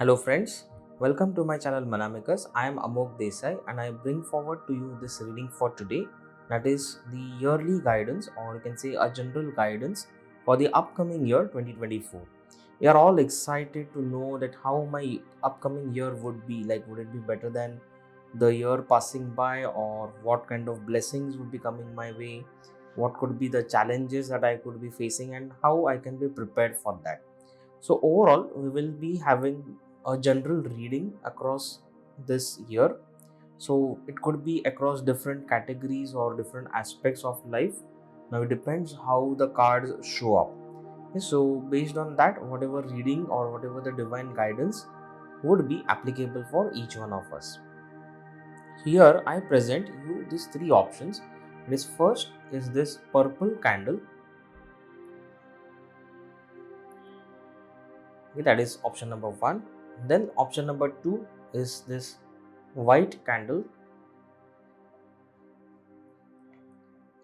Hello friends, welcome to my channel Mannamicus. I am Amoggh Deesai and I bring forward to you this reading for today, that is the yearly guidance, or you can say a general guidance for the upcoming year 2024. We are all excited to know that how my upcoming year would be like. Would it be better than the year passing by, or what kind of blessings would be coming my way? What could be the challenges that I could be facing and how I can be prepared for that? So overall, we will be having a general reading across this year. So it could be across different categories or different aspects of life. Now it depends how the cards show up. Okay, so based on that, whatever reading or whatever the divine guidance would be applicable for each one of us. Here I present you these three options. This first is this purple candle. Okay, that is option number one. Then option number two is this white candle,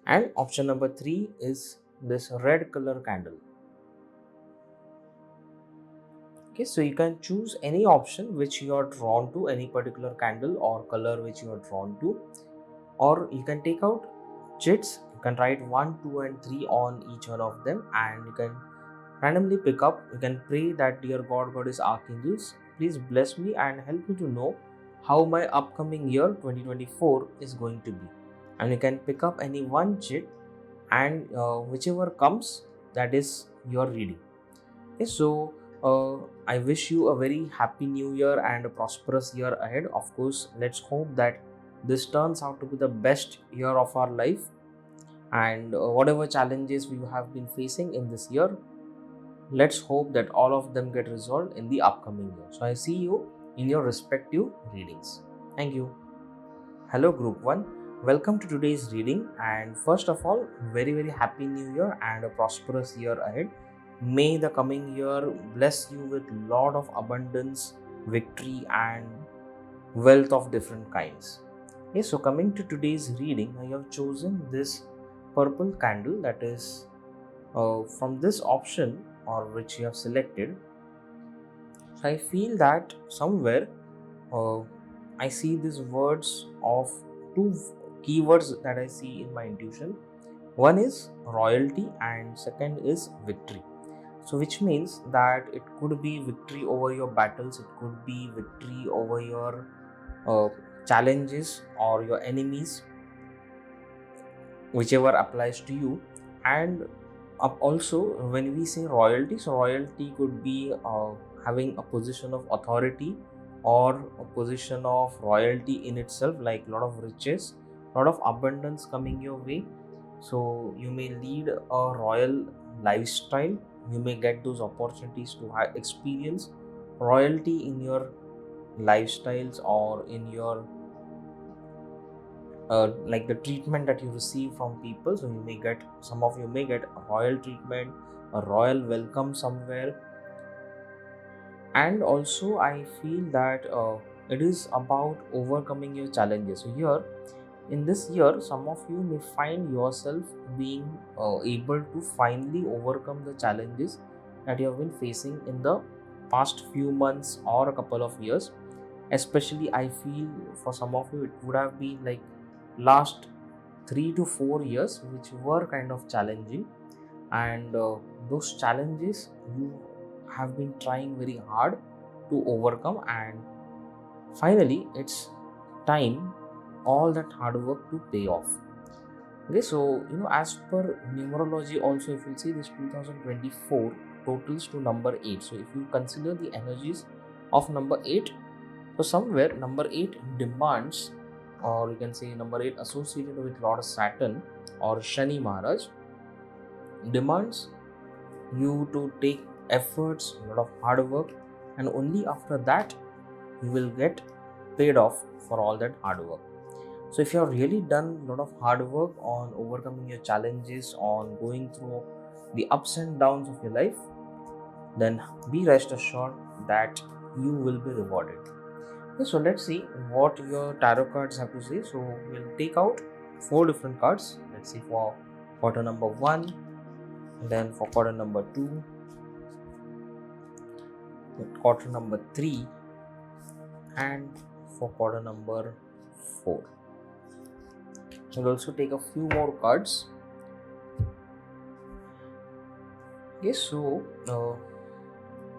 and option number three is this red color candle. Okay, so you can choose any option which you are drawn to, any particular candle or color which you are drawn to, or you can take out chits. You can write 1, 2 and 3 on each one of them, and you can randomly pick up. You can pray that, dear God, Goddess, Archangels, please bless me and help me to know how my upcoming year 2024 is going to be. And you can pick up any one chit, and whichever comes, that is your reading. Okay, so I wish you a very happy new year and a prosperous year ahead. Of course, let's hope that this turns out to be the best year of our life, and whatever challenges we have been facing in this year, let's hope that all of them get resolved in the upcoming year. So I see you in your respective readings. Thank you. Hello Group 1. Welcome to today's reading, and first of all, very happy new year and a prosperous year ahead. May the coming year bless you with lot of abundance, victory and wealth of different kinds. Okay, so coming to today's reading, I have chosen this purple candle, that is from this option or which you have selected. So I feel that somewhere uh, I see these words of two keywords that I see in my intuition. One is royalty and second is victory. So which means that it could be victory over your battles, it could be victory over your uh, challenges or your enemies, whichever applies to you. And also when we say royalty, so royalty could be having a position of authority or a position of royalty in itself, like a lot of riches, a lot of abundance coming your way. So you may lead a royal lifestyle, you may get those opportunities to experience royalty in your lifestyles or in your like the treatment that you receive from people. So you may get, some of you may get a royal treatment, a royal welcome somewhere. And also I feel that it is about overcoming your challenges. So here in this year, some of you may find yourself being able to finally overcome the challenges that you have been facing in the past few months or a couple of years. Especially I feel for some of you it would have been like last 3 to 4 years which were kind of challenging, and those challenges you have been trying very hard to overcome, and finally it's time all that hard work to pay off. Okay, so as per numerology also, if you see this 2024 totals to number 8. So if you consider the energies of number 8, so somewhere number 8 demands, or you can say number 8 associated with Lord Saturn or Shani Maharaj, demands you to take efforts, a lot of hard work, and only after that you will get paid off for all that hard work. So if you have really done a lot of hard work on overcoming your challenges, on going through the ups and downs of your life, then be rest assured that you will be rewarded. Okay, so let's see what your tarot cards have to say. So we'll take out 4 different cards. Let's see for quarter number 1, then for quarter number 2, quarter number 3, and for quarter number 4. We'll also take a few more cards. Yes, so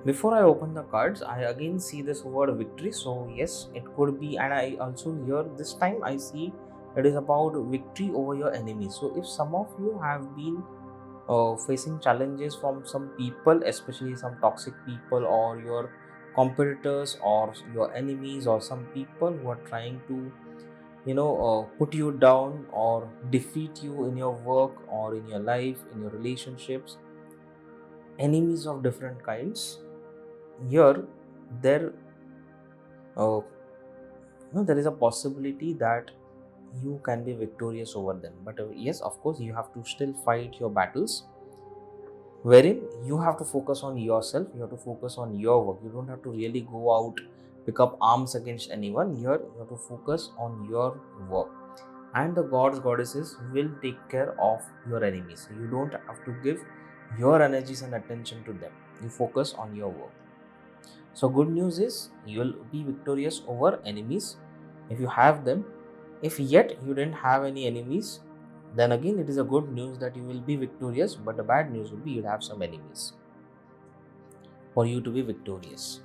before I open the cards, I again see this word victory. So yes, it could be, and I also here this time I see it is about victory over your enemies. So if some of you have been facing challenges from some people, especially some toxic people or your competitors or your enemies or some people who are trying to put you down or defeat you in your work or in your life, in your relationships, enemies of different kinds, here there uh, there is a possibility that you can be victorious over them. But yes, of course, you have to still fight your battles, wherein you have to focus on yourself, you have to focus on your work. You don't have to really go out, pick up arms against anyone. Here you have to focus on your work, and the gods, goddesses will take care of your enemies. You don't have to give your energies and attention to them. You focus on your work. So good news is you will be victorious over enemies if you have them. If yet you didn't have any enemies, then again it is a good news that you will be victorious, but the bad news will be you'll have some enemies for you to be victorious.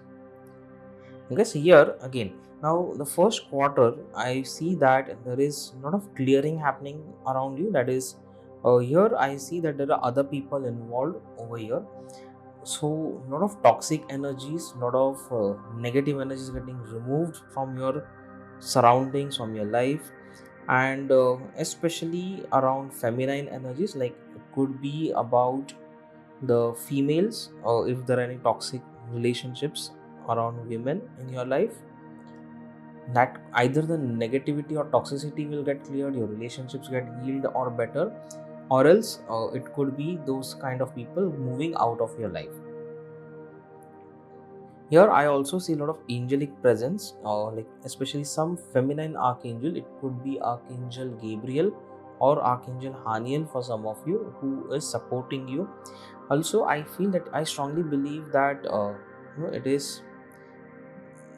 Okay, so here again, now the first quarter, I see that there is a lot of clearing happening around you. That is, here I see that there are other people involved over here. So a lot of toxic energies, a lot of negative energies getting removed from your surroundings, from your life, and especially around feminine energies. Like it could be about the females, or if there are any toxic relationships around women in your life, that either the negativity or toxicity will get cleared, your relationships get healed or better, or else it could be those kind of people moving out of your life. Here I also see a lot of angelic presence, like especially some feminine archangel. It could be Archangel Gabriel or Archangel Haniel for some of you, who is supporting you. Also, I feel that I strongly believe that it is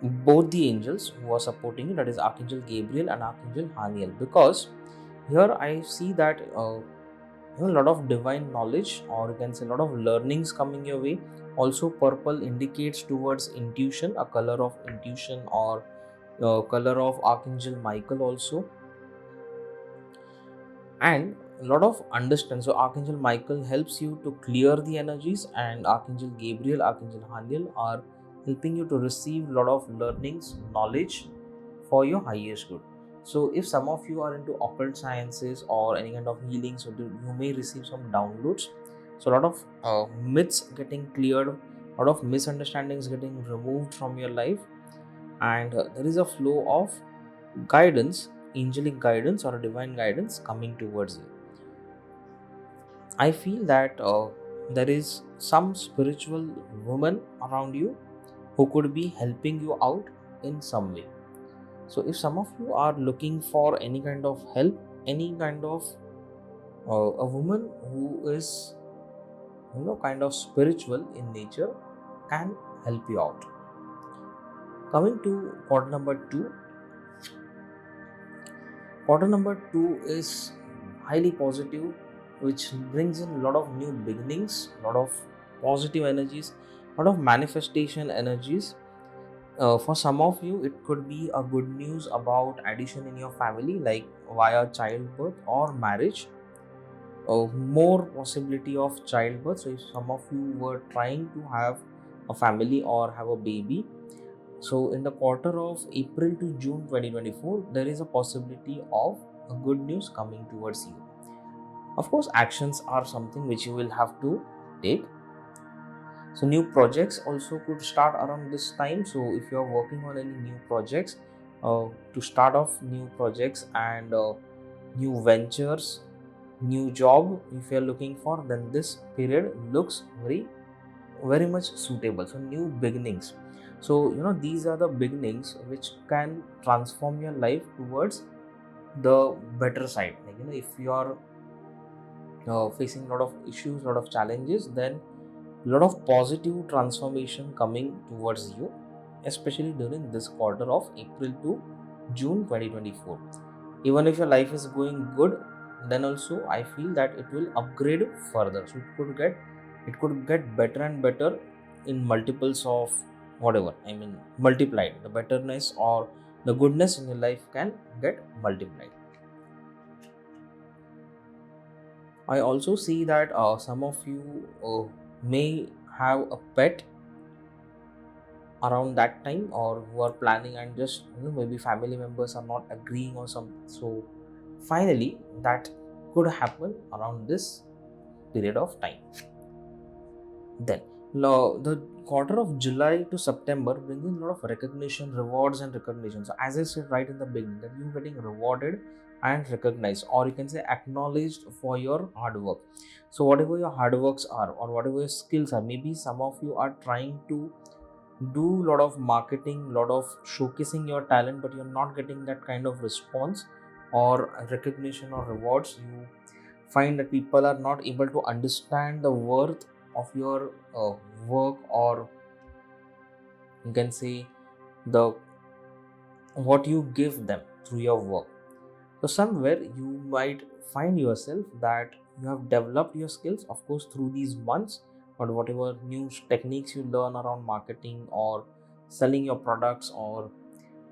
both the angels who are supporting you, that is Archangel Gabriel and Archangel Haniel, because here I see that a lot of divine knowledge, or you can say a lot of learnings coming your way. Also, purple indicates towards intuition, a color of intuition, or color of Archangel Michael also, and a lot of understand. So Archangel Michael helps you to clear the energies, and Archangel Gabriel, Archangel Haniel are helping you to receive a lot of learnings, knowledge for your highest good. So if some of you are into occult sciences or any kind of healing, so you may receive some downloads. So a lot of myths getting cleared, a lot of misunderstandings getting removed from your life, and there is a flow of guidance, angelic guidance or divine guidance coming towards you. I feel that there is some spiritual woman around you who could be helping you out in some way. So if some of you are looking for any kind of help, any kind of a woman who is kind of spiritual in nature can help you out. Coming to quarter number 2. Quarter number 2 is highly positive, which brings in a lot of new beginnings, a lot of positive energies, a lot of manifestation energies. For some of you, it could be a good news about addition in your family, like via childbirth or marriage. More possibility of childbirth. So, if some of you were trying to have a family or have a baby, so in the quarter of April to June 2024, there is a possibility of a good news coming towards you. Of course, actions are something which you will have to take. So new projects also could start around this time. So if you are working on any new projects, to start off new projects and new ventures, new job, if you are looking for, then this period looks very much suitable. So new beginnings. So these are the beginnings which can transform your life towards the better side. Like if you are facing a lot of issues, a lot of challenges, then a lot of positive transformation coming towards you, especially during this quarter of April to June 2024. Even if your life is going good, then also I feel that it will upgrade further. So it could get better and better in multiples of whatever. I mean, multiplied. The betterness or the goodness in your life can get multiplied. I also see that some of you may have a pet around that time, or who are planning and just maybe family members are not agreeing or something. So finally that could happen around this period of time. Then the quarter of July to September brings in a lot of recognition, rewards and recognition. So as I said right in the beginning, that you getting rewarded and recognized, or you can say acknowledged for your hard work. So whatever your hard works are, or whatever your skills are, maybe some of you are trying to do a lot of marketing, lot of showcasing your talent, but you're not getting that kind of response or recognition or rewards. You find that people are not able to understand the worth of your work, or you can say the what you give them through your work. So somewhere you might find yourself that you have developed your skills, of course, through these months, but whatever new techniques you learn around marketing or selling your products or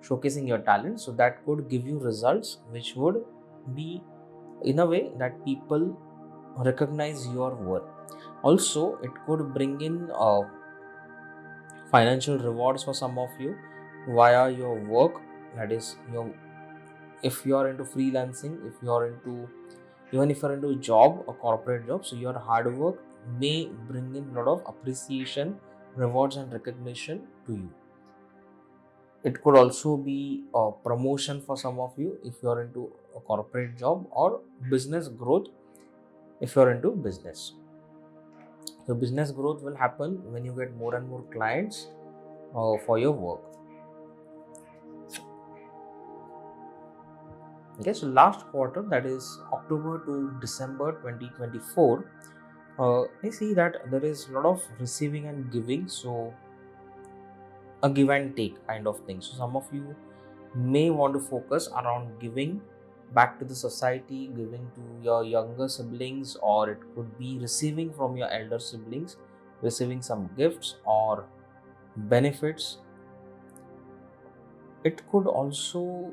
showcasing your talent, so that could give you results which would be in a way that people recognize your work. Also, it could bring in financial rewards for some of you via your work. That is, if you are into freelancing, if you are into, even if you are into a job, a corporate job, so your hard work may bring in a lot of appreciation, rewards and recognition to you. It could also be a promotion for some of you if you are into a corporate job, or business growth if you are into business. So business growth will happen when you get more and more clients for your work. Okay, so last quarter, that is October to December 2024, I see that there is a lot of receiving and giving. So a give and take kind of thing. So some of you may want to focus around giving back to the society, giving to your younger siblings, or it could be receiving from your elder siblings, receiving some gifts or benefits. It could also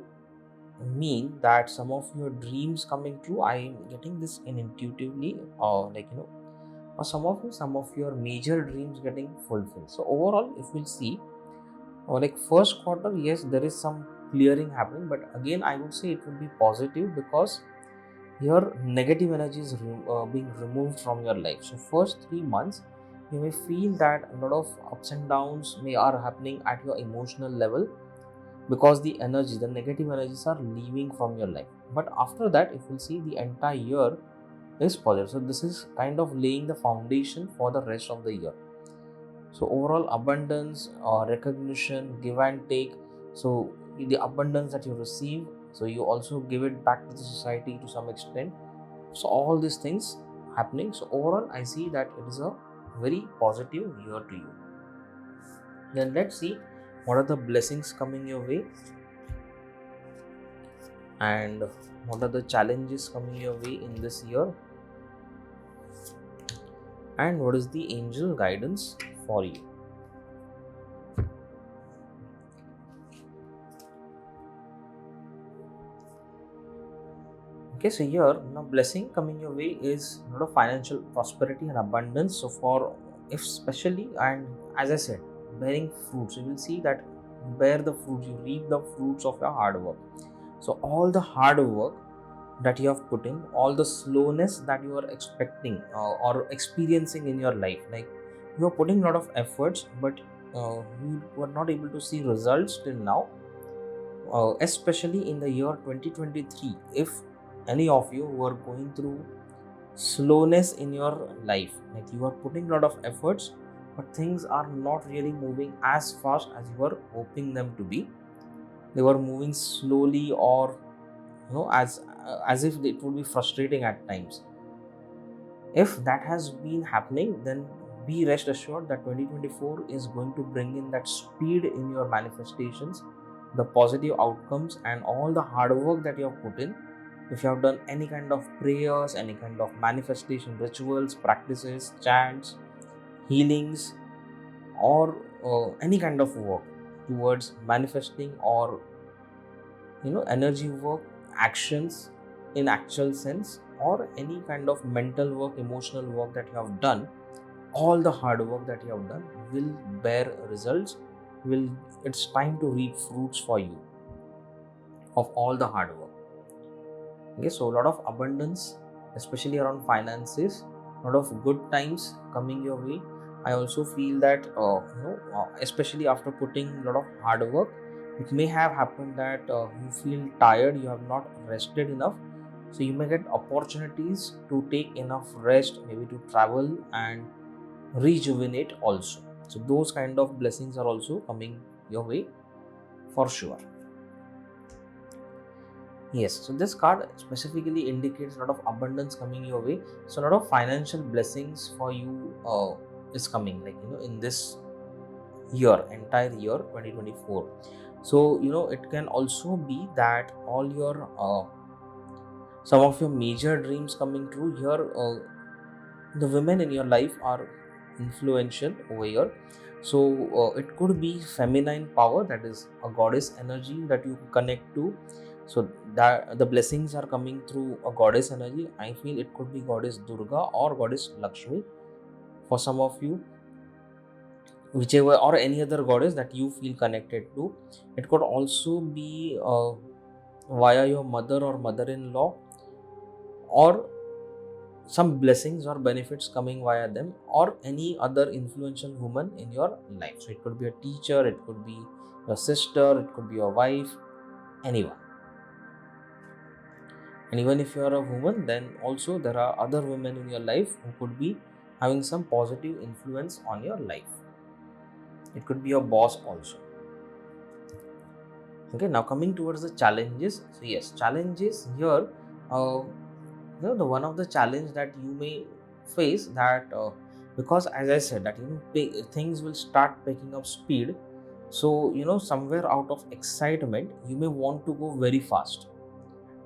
mean that some of your dreams coming true. I am getting this in intuitively, or or some of your major dreams getting fulfilled. So overall, if we'll see, or like first quarter, yes, there is some clearing happening, but again I would say it will be positive, because your negative energy is being removed from your life. So first 3 months you may feel that a lot of ups and downs may are happening at your emotional level, because the negative energies are leaving from your life. But after that, if you see, the entire year is positive. So this is kind of laying the foundation for the rest of the year. So overall abundance, recognition, give and take. So the abundance that you receive, so you also give it back to the society to some extent. So all these things happening. So overall, I see that it is a very positive year to you. Then let's see what are the blessings coming your way, and what are the challenges coming your way in this year, and what is the angel guidance for you. Okay, so here now blessing coming your way is a lot of financial prosperity and abundance. So for, if especially, and as I said, bearing fruits, you will see that you bear the fruits, you reap the fruits of your hard work. So all the hard work that you have put in, all the slowness that you are expecting or experiencing in your life, like you are putting a lot of efforts, but you were not able to see results till now, especially in the year 2023. If any of you were going through slowness in your life, like you are putting a lot of efforts, but things are not really moving as fast as you were hoping them to be, they were moving slowly, or as if it would be frustrating at times. If that has been happening, then be rest assured that 2024 is going to bring in that speed in your manifestations, the positive outcomes, and all the hard work that you have put in. If you have done any kind of prayers, any kind of manifestation rituals, practices, chants, healings, or any kind of work towards manifesting, or energy work, actions in actual sense, or any kind of mental work, emotional work that you have done, all the hard work that you have done will bear results. It's time to reap fruits for you of all the hard work. Okay, so a lot of abundance, especially around finances, a lot of good times coming your way. I also feel that especially after putting a lot of hard work, it may have happened that you feel tired, you have not rested enough, so you may get opportunities to take enough rest, maybe to travel and rejuvenate also. So those kind of blessings are also coming your way for sure. Yes, so this card specifically indicates a lot of abundance coming your way. So a lot of financial blessings for you is coming, like in this year, entire year 2024. So it can also be that all your some of your major dreams coming true here. The women in your life are influential over here. So it could be feminine power, that is a goddess energy that you connect to. So that the blessings are coming through a goddess energy. I feel it could be goddess Durga or goddess Lakshmi for some of you, whichever, or any other goddess that you feel connected to. It could also be via your mother or mother-in-law, or some blessings or benefits coming via them, or any other influential woman in your life. So it could be a teacher, it could be your sister, it could be your wife, anyone. And even if you are a woman, then also there are other women in your life who could be having some positive influence on your life. It could be your boss also. Okay, now coming towards the challenges. So yes, challenges here, the one of the challenge that you may face, that because as I said that things will start picking up speed. So somewhere out of excitement you may want to go very fast,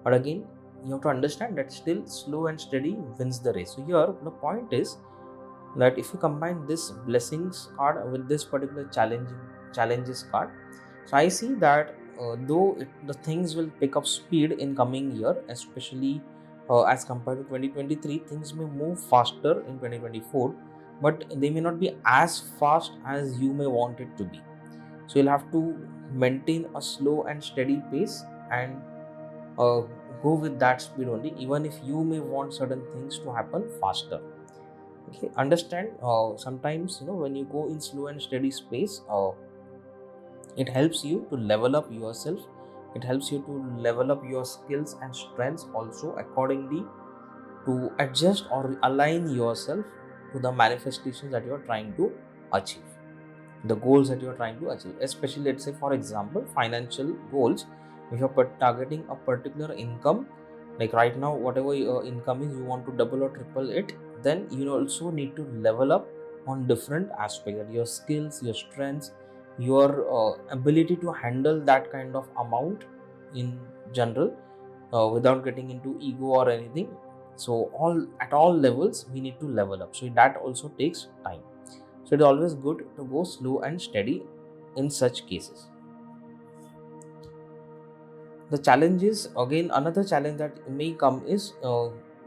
but again you have to understand that still slow and steady wins the race. So here the point is that if you combine this blessings card with this particular challenges card, so I see that though the things will pick up speed in coming year, especially as compared to 2023, things may move faster in 2024, but they may not be as fast as you may want it to be. So you'll have to maintain a slow and steady pace, and go with that speed only, even if you may want certain things to happen faster. Okay, understand, sometimes when you go in slow and steady space, it helps you to level up yourself. It helps you to level up your skills and strengths also accordingly, to adjust or align yourself to the manifestations that you are trying to achieve, the goals that you are trying to achieve. Especially, let's say for example, financial goals. If you're targeting a particular income, like right now whatever your income is, you want to double or triple it, then you also need to level up on different aspects, your skills, your strengths, your ability to handle that kind of amount in general, without getting into ego or anything. So at all levels we need to level up, so that also takes time. So it's always good to go slow and steady in such cases. The challenges, again another challenge that may come is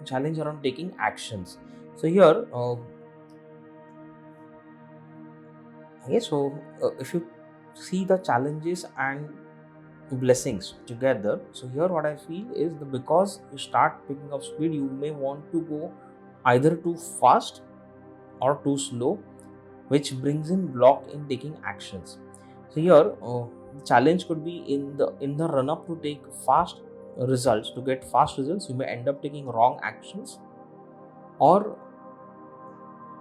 challenge around taking actions. So here if you see the challenges and blessings together, so here what I feel is because you start picking up speed, you may want to go either too fast or too slow, which brings in block in taking actions. So here challenge could be in the run up to take fast results, to get fast results, you may end up taking wrong actions, or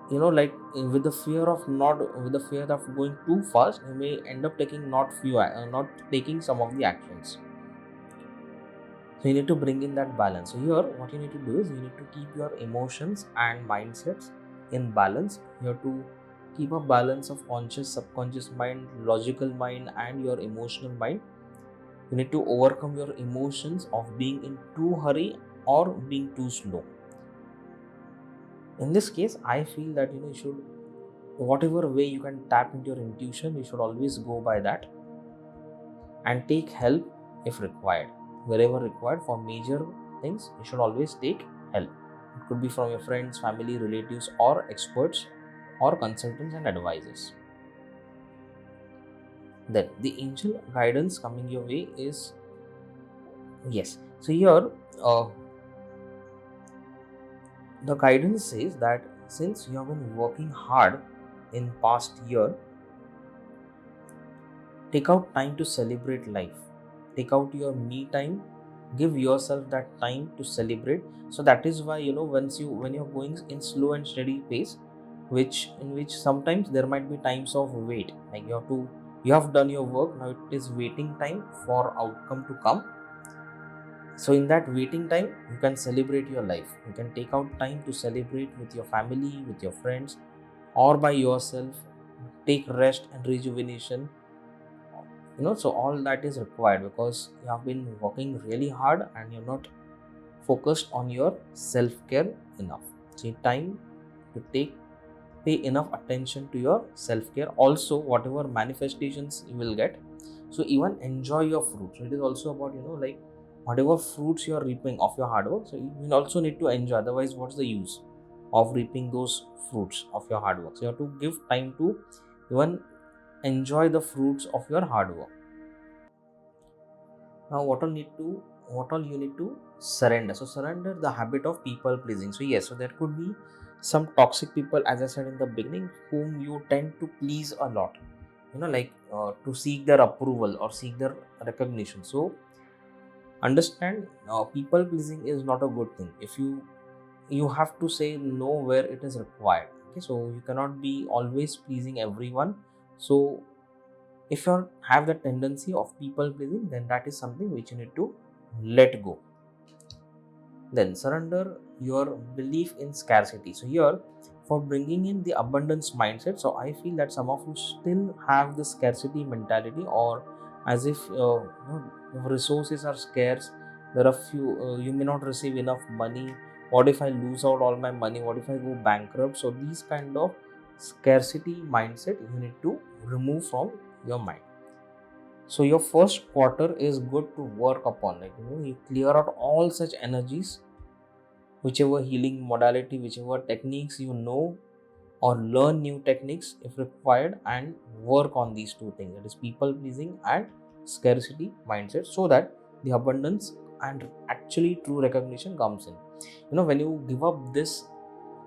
like with the fear of going too fast, you may end up taking not taking some of the actions. So you need to bring in that balance. So here what you need to do is you need to keep your emotions and mindsets in balance. You have to keep a balance of conscious, subconscious mind, logical mind, and your emotional mind. You need to overcome your emotions of being in too hurry or being too slow. In this case, I feel that you should, whatever way you can tap into your intuition, you should always go by that and take help if required. Wherever required for major things, you should always take help. It could be from your friends, family, relatives, or experts, or consultants and advisors. Then the angel guidance coming your way is, yes. So here, the guidance says that since you have been working hard in past year, take out time to celebrate life. Take out your me time. Give yourself that time to celebrate. So that is why when you're going in slow and steady pace, in which sometimes there might be times of wait. Like you have done your work, now it is waiting time for outcome to come. So in that waiting time, you can celebrate your life. You can take out time to celebrate with your family, with your friends, or by yourself. Take rest and rejuvenation. So all that is required because you have been working really hard and you're not focused on your self-care enough. So time to pay enough attention to your self-care. Also, whatever manifestations you will get, so even enjoy your fruits. So it is also about like whatever fruits you are reaping of your hard work, so you will also need to enjoy. Otherwise, what's the use of reaping those fruits of your hard work? So you have to give time to even enjoy the fruits of your hard work. Now what all you need to surrender. So surrender the habit of people pleasing. So yes, so there could be some toxic people, as I said in the beginning, whom you tend to please a lot, to seek their approval or seek their recognition. So understand, people pleasing is not a good thing. If you have to say no where it is required. Okay, so you cannot be always pleasing everyone. So if you have the tendency of people pleasing, then that is something which you need to let go. Then surrender your belief in scarcity. So here, for bringing in the abundance mindset, so I feel that some of you still have the scarcity mentality, or as if resources are scarce. There are few, you may not receive enough money. What if I lose out all my money? What if I go bankrupt? So these kind of scarcity mindset you need to remove from your mind. So your first quarter is good to work upon. You clear out all such energies, whichever healing modality, whichever techniques or learn new techniques if required, and work on these two things, that is people pleasing and scarcity mindset, so that the abundance and actually true recognition comes in. When you give up this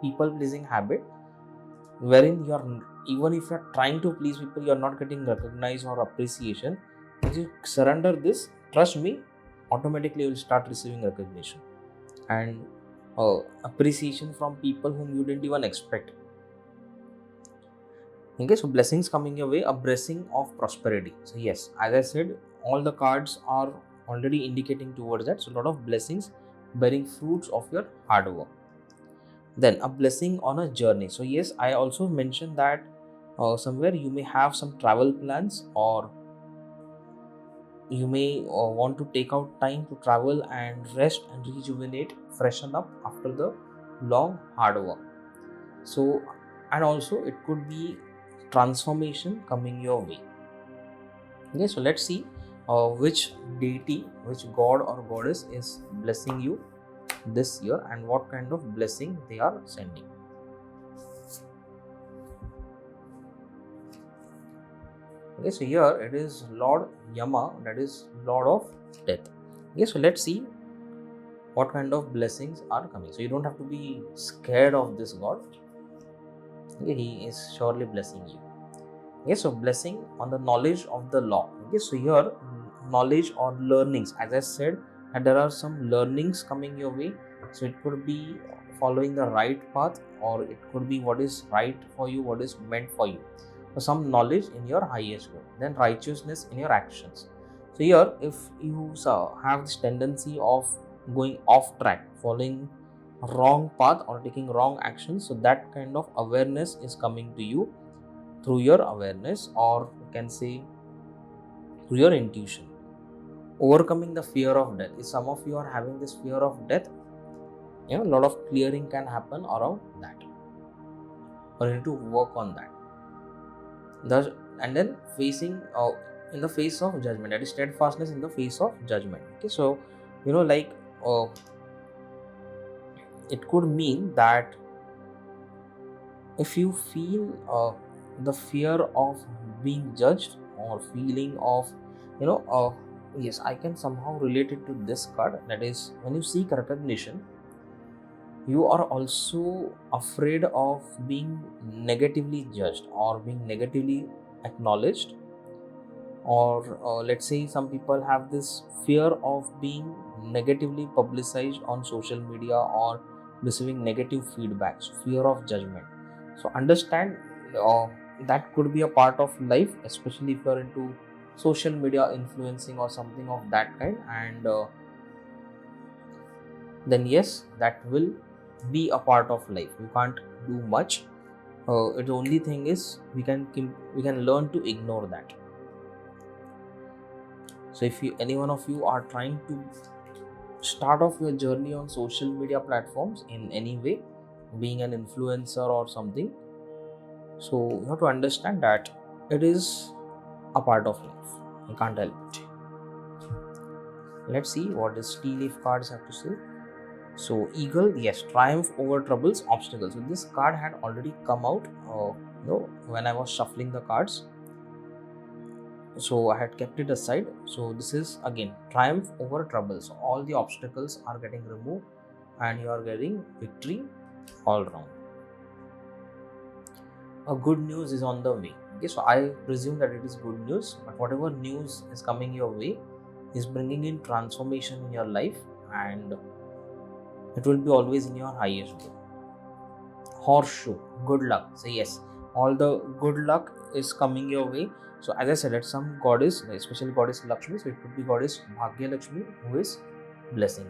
people pleasing habit, wherein even if you're trying to please people, you're not getting recognized or appreciation. If you surrender this, trust me, automatically you'll start receiving recognition and appreciation from people whom you didn't even expect. Okay, so blessings coming your way, a blessing of prosperity. So yes, as I said, all the cards are already indicating towards that. So a lot of blessings bearing fruits of your hard work. Then a blessing on a journey. So yes, I also mentioned that somewhere you may have some travel plans, or you may want to take out time to travel and rest and rejuvenate, freshen up after the long hard work. So, and also it could be transformation coming your way. Okay, so let's see which deity, which god or goddess is blessing you this year and what kind of blessing they are sending. Okay, so here it is Lord Yama, that is Lord of Death. Okay, so let's see what kind of blessings are coming. So you don't have to be scared of this god. Okay, he is surely blessing you. Okay, so blessing on the knowledge of the law. Okay, so here knowledge or learnings, as I said, and there are some learnings coming your way. So it could be following the right path, or it could be what is right for you, what is meant for you. So some knowledge in your highest good. Then righteousness in your actions. So here, if you have this tendency of going off track, following wrong path or taking wrong actions. So that kind of awareness is coming to you through your awareness, or you can say through your intuition. Overcoming the fear of death. If some of you are having this fear of death, a lot of clearing can happen around that, or you need to work on that. And then facing in the face of judgment, that is steadfastness in the face of judgment. Okay, so it could mean that if you feel the fear of being judged, or feeling of yes, I can somehow relate it to this card. That is, when you seek recognition, you are also afraid of being negatively judged or being negatively acknowledged, or let's say some people have this fear of being negatively publicized on social media or receiving negative feedback, so fear of judgment. So understand that could be a part of life, especially if you're into social media influencing or something of that kind, and then yes, that will be a part of life. You can't do much. The only thing is we can learn to ignore that. So if any one of you are trying to start off your journey on social media platforms in any way, being an influencer or something, so you have to understand that it is a part of life. You can't help it. Let's see what the tea leaf cards have to say. So eagle, yes, triumph over troubles, obstacles. So this card had already come out when I was shuffling the cards, so I had kept it aside. So this is again triumph over troubles. So all the obstacles are getting removed and you are getting victory all around. A good news is on the way. Okay, so I presume that it is good news, but whatever news is coming your way is bringing in transformation in your life, and it will be always in your highest good. Horseshoe, good luck. So yes, all the good luck is coming your way. So as I said, that some goddess, especially goddess Lakshmi, so it could be goddess Bhagya Lakshmi who is blessing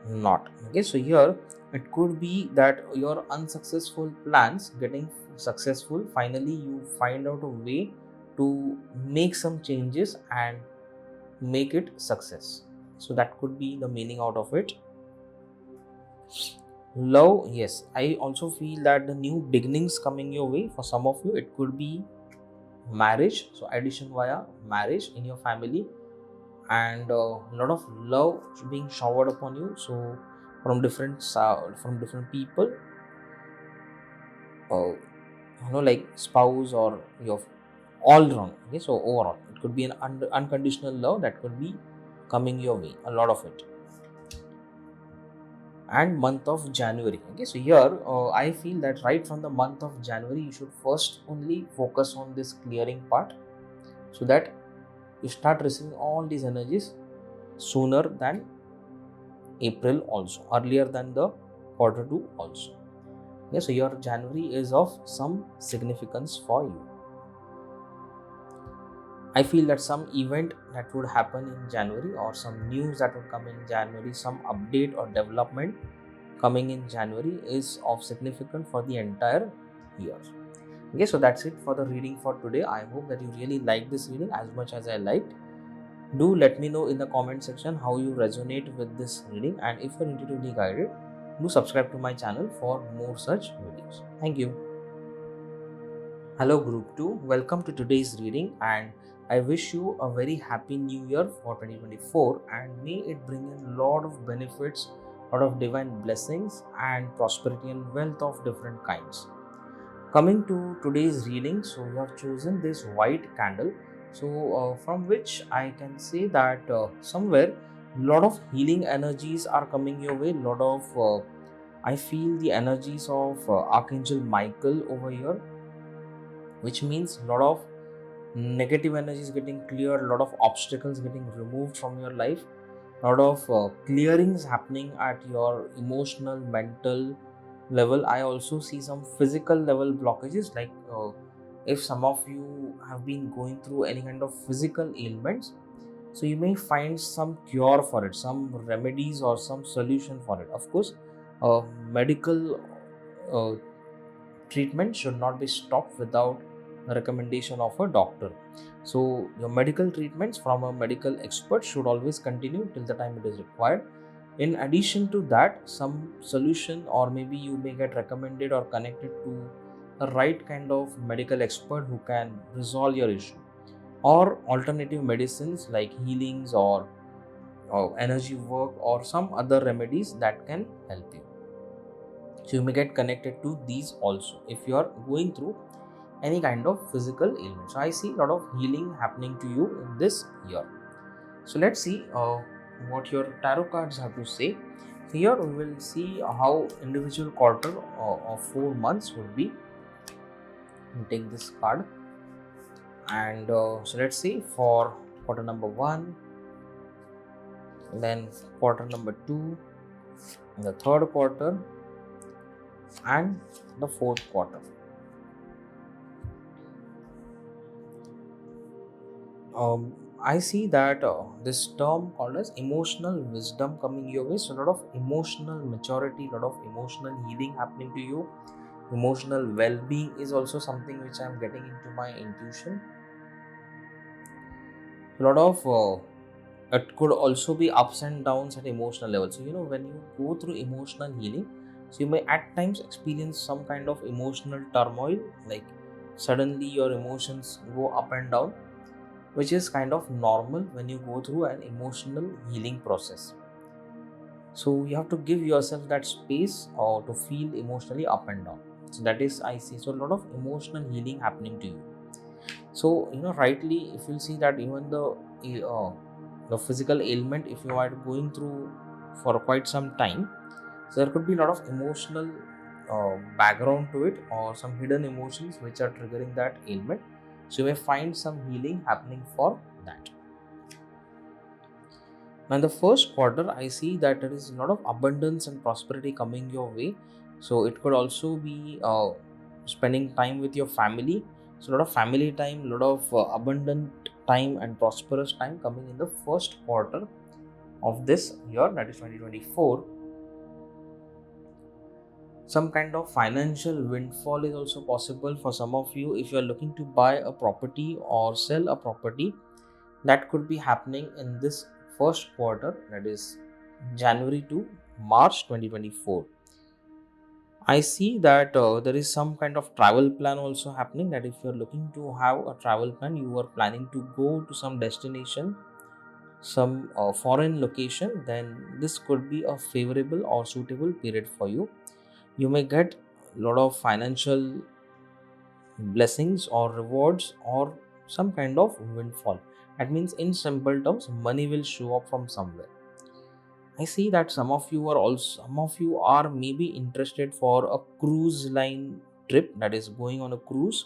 you. Not okay. So here it could be that your unsuccessful plans getting successful. Finally, you find out a way to make some changes and make it success. So that could be the meaning out of it. Love, yes, I also feel that the new beginnings coming your way. For some of you, it could be marriage, so addition via marriage in your family, and a lot of love being showered upon you. So from different people, like spouse or your all round. Okay, so overall, it could be an unconditional love that could be coming your way. A lot of it. And month of January. Okay, so here I feel that right from the month of January, you should first only focus on this clearing part, so that you start receiving all these energies sooner than April, also earlier than the quarter 2 also. Okay, so your January is of some significance for you. I feel that some event that would happen in January, or some news that would come in January, some update or development coming in January is of significance for the entire year. Okay, so that's it for the reading for today. I hope that you really liked this reading as much as I liked. Do let me know in the comment section how you resonate with this reading, and if you're intuitively guided, do subscribe to my channel for more such videos. Thank you. Hello Group 2, welcome to today's reading, and I wish you a very happy new year for 2024, and may it bring in a lot of benefits, a lot of divine blessings and prosperity and wealth of different kinds. Coming to today's reading, so we have chosen this white candle, so from which I can say that somewhere a lot of healing energies are coming your way. A lot of I feel the energies of Archangel Michael over here, which means a lot of negative energies getting cleared, a lot of obstacles getting removed from your life, a lot of clearings happening at your emotional, mental level. I also see some physical level blockages, like if some of you have been going through any kind of physical ailments, So you may find some cure for it, some remedies or some solution for it. Of course, medical uh, treatment should not be stopped without the recommendation of a doctor. So your medical treatments from a medical expert should always continue till the time it is required. In addition to that, some solution, or maybe you may get recommended or connected to the right kind of medical expert who can resolve your issue, or alternative medicines like healings or energy work or some other remedies that can help you. So you may get connected to these also if you are going through any kind of physical ailment. So I see a lot of healing happening to you in this year. So let's see what your tarot cards have to say. Here we will see how individual quarter of 4 months would be. We'll take this card, and so let's see for quarter number 1, then quarter number 2, the third quarter, and the fourth quarter. I see that this term called as emotional wisdom coming your way. So a lot of emotional maturity, a lot of emotional healing happening to you. Emotional well-being is also something which I am getting into my intuition. A lot of it could also be ups and downs at emotional level. So when you go through emotional healing, so you may at times experience some kind of emotional turmoil, like suddenly your emotions go up and down, which is kind of normal when you go through an emotional healing process. So you have to give yourself that space or to feel emotionally up and down. So that is, I see, so a lot of emotional healing happening to you. So rightly, if you see that even the physical ailment, if you are going through for quite some time, so there could be a lot of emotional background to it, or some hidden emotions which are triggering that ailment. So you may find some healing happening for that. Now in the first quarter, I see that there is a lot of abundance and prosperity coming your way. So it could also be spending time with your family. So a lot of family time, a lot of abundant time and prosperous time coming in the first quarter of this year, that is 2024. Some kind of financial windfall is also possible for some of you. If you are looking to buy a property or sell a property, that could be happening in this first quarter, that is January to March 2024. I see that there is some kind of travel plan also happening, that if you are looking to have a travel plan, you are planning to go to some destination, some foreign location, then this could be a favorable or suitable period for you. You may get a lot of financial blessings or rewards or some kind of windfall. That means, in simple terms, money will show up from somewhere. I see that some of you are maybe interested for a cruise line trip, that is going on a cruise.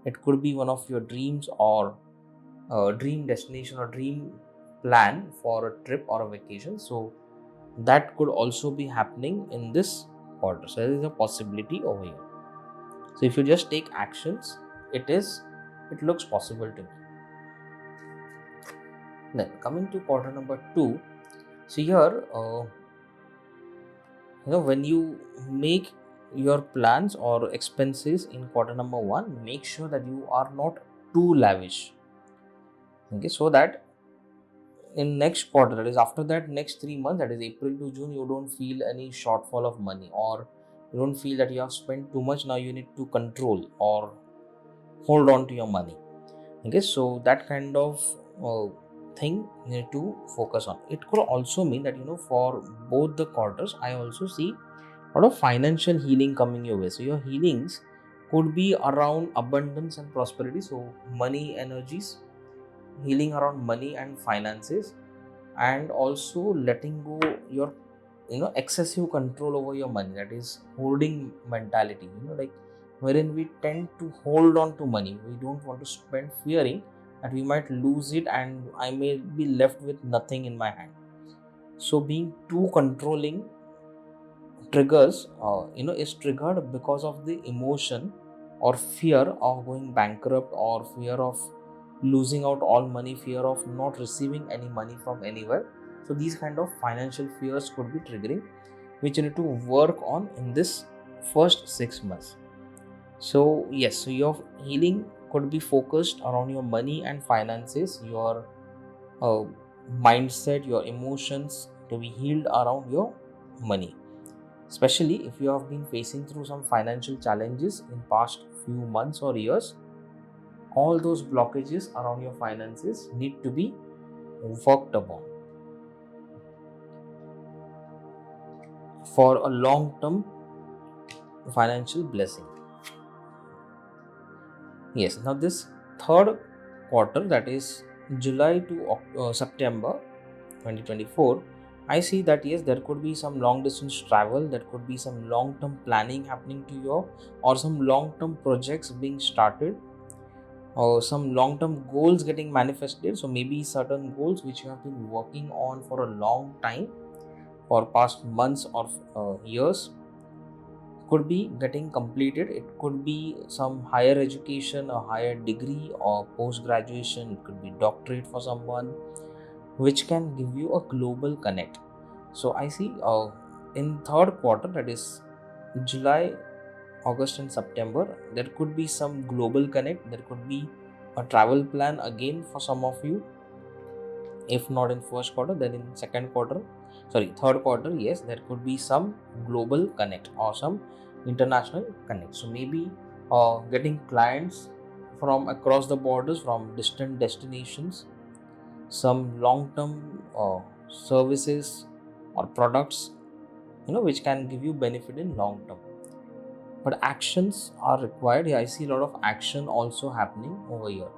It could be one of your dreams or dream destination or dream plan for a trip or a vacation. So that could also be happening in this quarter. So there is a possibility over here. So if you just take actions, it looks possible to me. Then coming to quarter number 2, so here when you make your plans or expenses in quarter number 1, make sure that you are not too lavish. Okay, so that in next quarter, that is after that next 3 months, that is April to June, you don't feel any shortfall of money, or you don't feel that you have spent too much. Now you need to control or hold on to your money. Okay, so that kind of thing you need to focus on. It could also mean that for both the quarters, I also see a lot of financial healing coming your way. So your healings could be around abundance and prosperity, so money energies, healing around money and finances, and also letting go your excessive control over your money, that is hoarding mentality, like wherein we tend to hold on to money. We don't want to spend, fearing that we might lose it and I may be left with nothing in my hand. So being too controlling triggers is triggered because of the emotion or fear of going bankrupt, or fear of losing out all money, fear of not receiving any money from anywhere. So these kind of financial fears could be triggering, which you need to work on in this first 6 months. So yes, so your healing could be focused around your money and finances, your mindset, your emotions to be healed around your money. Especially if you have been facing through some financial challenges in past few months or years, all those blockages around your finances need to be worked upon for a long-term financial blessing. Yes, now this third quarter, that is July to September 2024, I see that yes, there could be some long distance travel, there could be some long term planning happening to you, or some long term projects being started, or some long term goals getting manifested. So maybe certain goals which you have been working on for a long time, for past months or years, could be getting completed. It could be some higher education, a higher degree or post graduation, it could be doctorate for someone, which can give you a global connect. So I see in third quarter, that is July, August and September, there could be some global connect. There could be a travel plan again for some of you. If not in first quarter, then in third quarter, yes, there could be some global connect or some international connect. So maybe getting clients from across the borders, from distant destinations, some long-term services or products, which can give you benefit in long term. But actions are required. I see a lot of action also happening over here.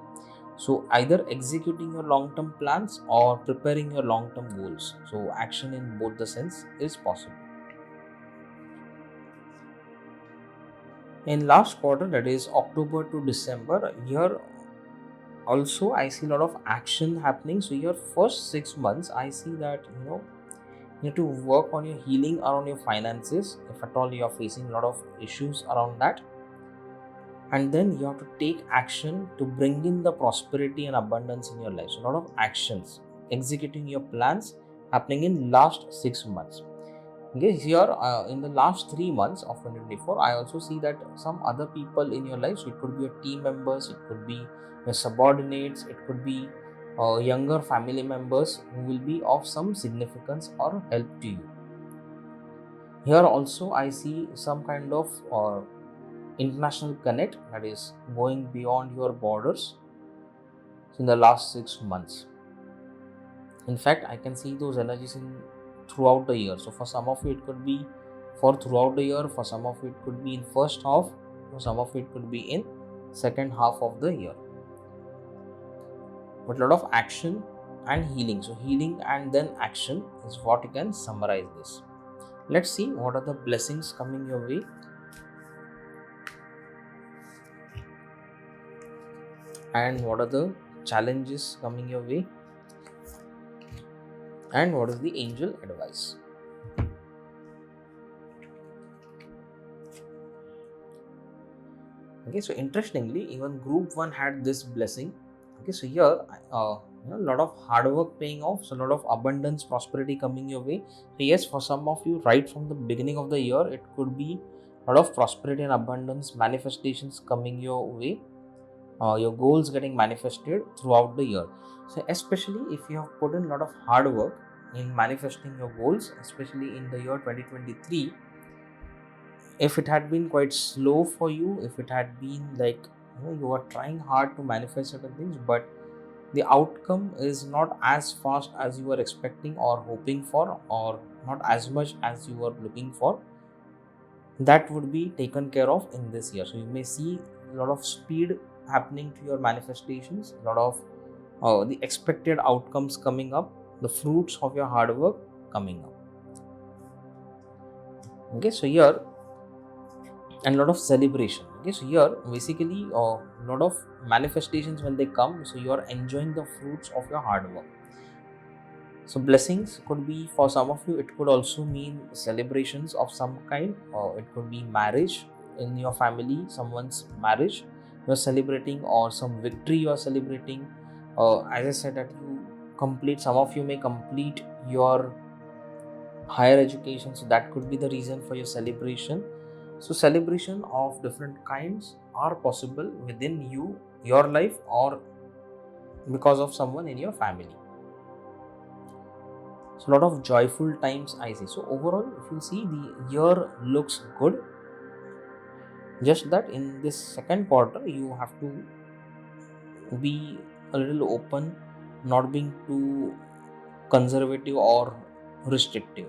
So either executing your long-term plans or preparing your long-term goals. So action in both the sense is possible. In last quarter, that is October to December, here also I see a lot of action happening. So your first 6 months, I see that you need to work on your healing around your finances, if at all you are facing a lot of issues around that. And then you have to take action to bring in the prosperity and abundance in your life. So a lot of actions, executing your plans happening in last 6 months. Okay, here in the last 3 months of 2024, I also see that some other people in your life, so it could be your team members, it could be your subordinates, it could be younger family members who will be of some significance or help to you. Here also I see some kind of international connect, that is going beyond your borders in the last 6 months. In fact, I can see those energies in throughout the year. So for some of you it could be for throughout the year, for some of you it could be in first half, for some of you it could be in second half of the year. But a lot of action and healing. So healing and then action is what you can summarize this. Let's see what are the blessings coming your way. And what are the challenges coming your way, and what is the angel advice. Okay, so interestingly, even group 1 had this blessing. Okay, so here a lot of hard work paying off, so a lot of abundance, prosperity coming your way. So yes, for some of you, right from the beginning of the year, it could be a lot of prosperity and abundance manifestations coming your way. Your goals getting manifested throughout the year. So especially if you have put in a lot of hard work in manifesting your goals, especially in the year 2023, if it had been quite slow for you, if it had been like you are trying hard to manifest certain things, but the outcome is not as fast as you were expecting or hoping for, or not as much as you were looking for, that would be taken care of in this year. So you may see a lot of speed happening to your manifestations, a lot of the expected outcomes coming up, the fruits of your hard work coming up. Okay, so here, and a lot of celebration. Okay, so here basically a lot of manifestations when they come, so you are enjoying the fruits of your hard work. So blessings could be, for some of you, it could also mean celebrations of some kind, or it could be marriage in your family, someone's marriage you are celebrating, or some victory you are celebrating, As I said, that some of you may complete your higher education, so that could be the reason for your celebration. So celebration of different kinds are possible within your life, or because of someone in your family. So a lot of joyful times I see. So overall, if you see, the year looks good, just that in this second quarter you have to be a little open, not being too conservative or restrictive.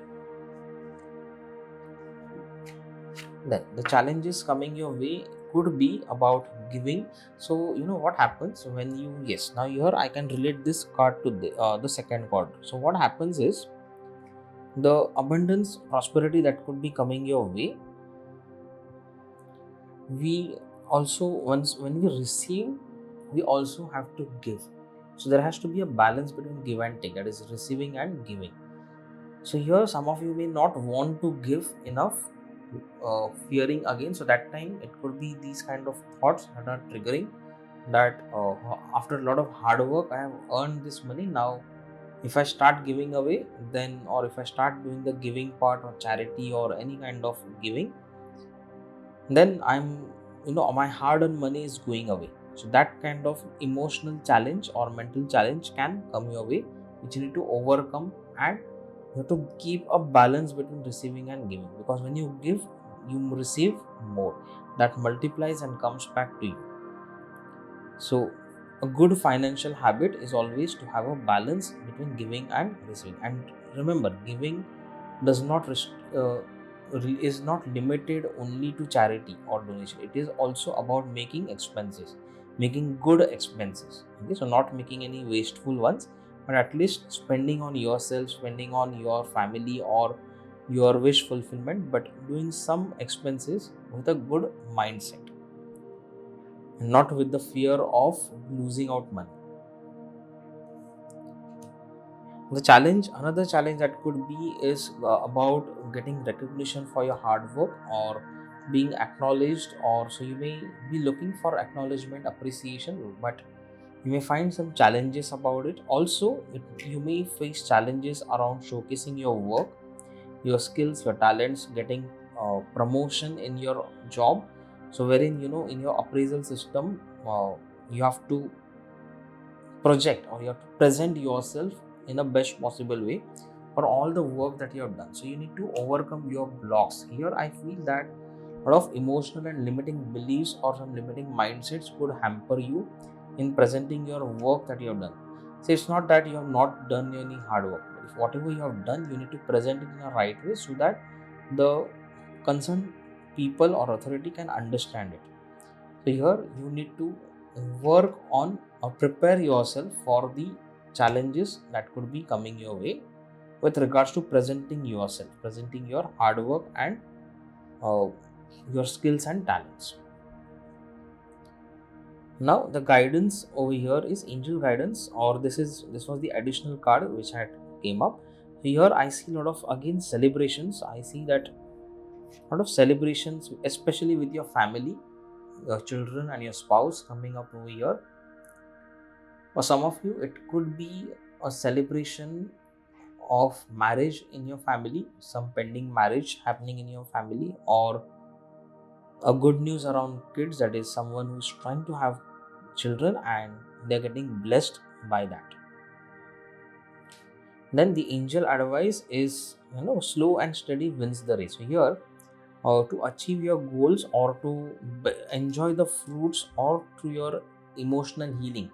Then the challenges coming your way could be about giving. So what happens when you, yes, now here I can relate this card to the second quarter. So what happens is, the abundance, prosperity that could be coming your way, we also, once when we receive, we also have to give. So there has to be a balance between give and take, that is receiving and giving. So here some of you may not want to give enough, fearing again. So that time it could be these kind of thoughts that are triggering, that after a lot of hard work I have earned this money. Now if I start giving away, then, or if I start doing the giving part or charity or any kind of giving, then my hard earned money is going away. So that kind of emotional challenge or mental challenge can come your way, which you need to overcome, and you have to keep a balance between receiving and giving, because when you give, you receive more, that multiplies and comes back to you. So a good financial habit is always to have a balance between giving and receiving. And remember, giving does not is not limited only to charity or donation. It is also about making expenses, making good expenses. Okay, so not making any wasteful ones, but at least spending on yourself, spending on your family or your wish fulfillment, but doing some expenses with a good mindset, and not with the fear of losing out money. Another challenge that could be is about getting recognition for your hard work, or being acknowledged, or so you may be looking for acknowledgement, appreciation, but you may find some challenges about it. Also, you may face challenges around showcasing your work, your skills, your talents, getting promotion in your job. So wherein in your appraisal system, you have to project, or you have to present yourself in a best possible way for all the work that you have done. So you need to overcome your blocks. Here I feel that a lot of emotional and limiting beliefs or some limiting mindsets could hamper you in presenting your work that you have done. So it's not that you have not done any hard work, but if whatever you have done, you need to present it in a right way, so that the concerned people or authority can understand it. So here you need to work on or prepare yourself for the challenges that could be coming your way with regards to presenting yourself, presenting your hard work and your skills and talents. Now the guidance over here is angel guidance, or this was the additional card which had came up. So here I see a lot of, again, celebrations. I see that a lot of celebrations, especially with your family, your children and your spouse coming up over here. For some of you, it could be a celebration of marriage in your family, some pending marriage happening in your family, or a good news around kids, that is someone who's trying to have children and they're getting blessed by that. Then the angel advice is, slow and steady wins the race. So here, to achieve your goals, or to enjoy the fruits, or through your emotional healing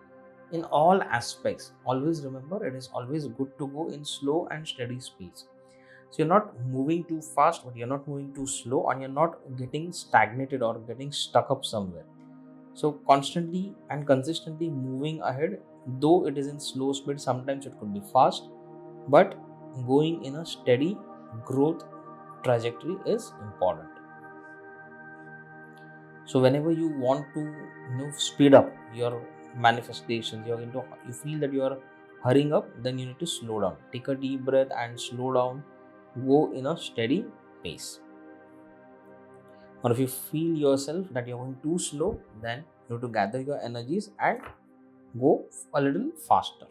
in all aspects, always remember, it is always good to go in slow and steady speeds. So you're not moving too fast, but you're not moving too slow, and you're not getting stagnated or getting stuck up somewhere. So constantly and consistently moving ahead, though it is in slow speed, sometimes it could be fast, but going in a steady growth trajectory is important. So whenever you want to speed up your manifestations, you feel that you are hurrying up, then you need to slow down. Take a deep breath and slow down. Go in a steady pace. Or if you feel yourself that you're going too slow, then you have to gather your energies and go a little faster.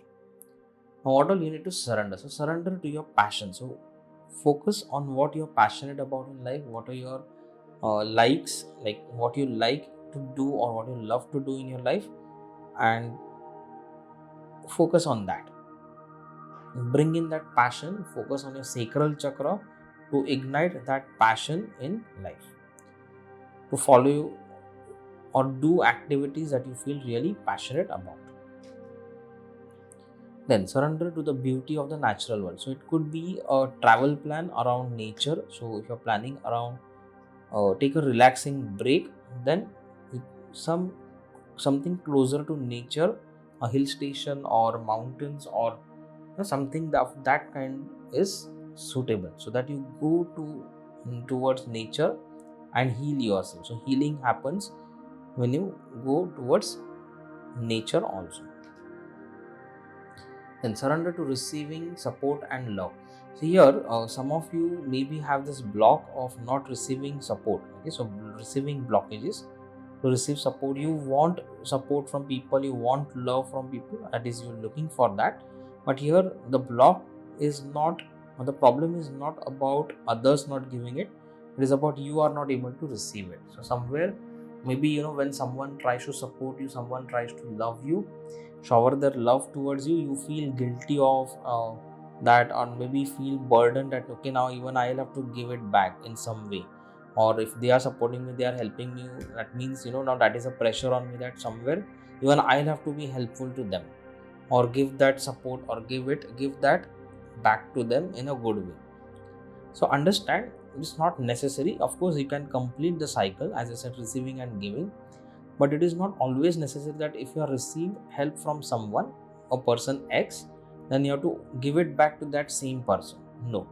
Now what all you need to surrender? So surrender to your passion. So focus on what you're passionate about in life, what are your likes, like what you like to do or what you love to do in your life, and focus on that. Bring in that passion, focus on your sacral chakra to ignite that passion in life, to follow or do activities that you feel really passionate about. Then surrender to the beauty of the natural world. So it could be a travel plan around nature. So if you're planning around take a relaxing break, then something closer to nature, a hill station or mountains or something of that kind is suitable, so that you go towards nature and heal yourself. So healing happens when you go towards nature also. Then surrender to receiving support and love. So here some of you maybe have this block of not receiving support. Okay, so receiving blockages. To receive support, you want support from people, you want love from people, that is, you're looking for that. But here the block is not, or the problem is not about others not giving it, it is about you are not able to receive it. So somewhere maybe when someone tries to support you, someone tries to love you, shower their love towards you, you feel guilty of that, or maybe feel burdened that okay, now even I'll have to give it back in some way. Or if they are supporting me, they are helping me, that means now that is a pressure on me that somewhere even I'll have to be helpful to them or give that support or give that back to them in a good way. So understand, it's not necessary. Of course you can complete the cycle, as I said, receiving and giving, but it is not always necessary that if you have received help from someone, a person X, then you have to give it back to that same person. No,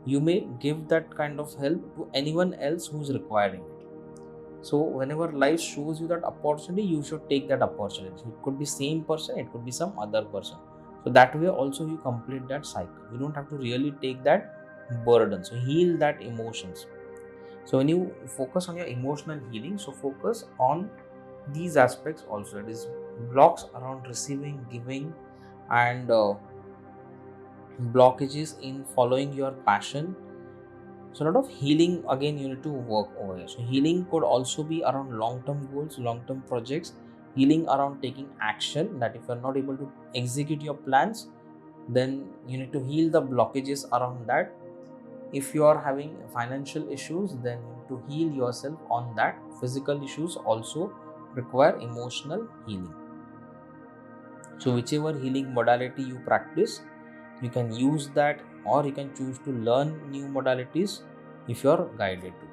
you may give that kind of help to anyone else who is requiring it. So whenever life shows you that opportunity, you should take that opportunity. It could be same person, it could be some other person. So that way also you complete that cycle. You don't have to really take that burden. So heal that emotions. So when you focus on your emotional healing, so focus on these aspects also. It is blocks around receiving, giving, and blockages in following your passion. So a lot of healing again you need to work over here. So healing could also be around long-term goals, long-term projects, healing around taking action, that if you're not able to execute your plans, then you need to heal the blockages around that. If you are having financial issues, then you need to heal yourself on that. Physical issues also require emotional healing. So whichever healing modality you practice, you can use that, or you can choose to learn new modalities if you are guided to.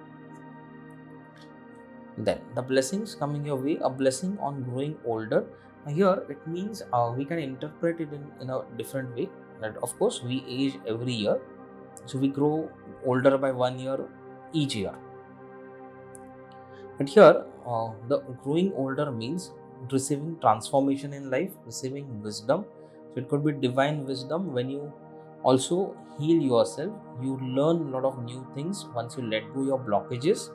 Then the blessings coming your way, a blessing on growing older. Here it means we can interpret it in a different way, that of course we age every year, so we grow older by 1 year each year. But here the growing older means receiving transformation in life, receiving wisdom. So it could be divine wisdom. When you also heal yourself, you learn a lot of new things. Once you let go your blockages,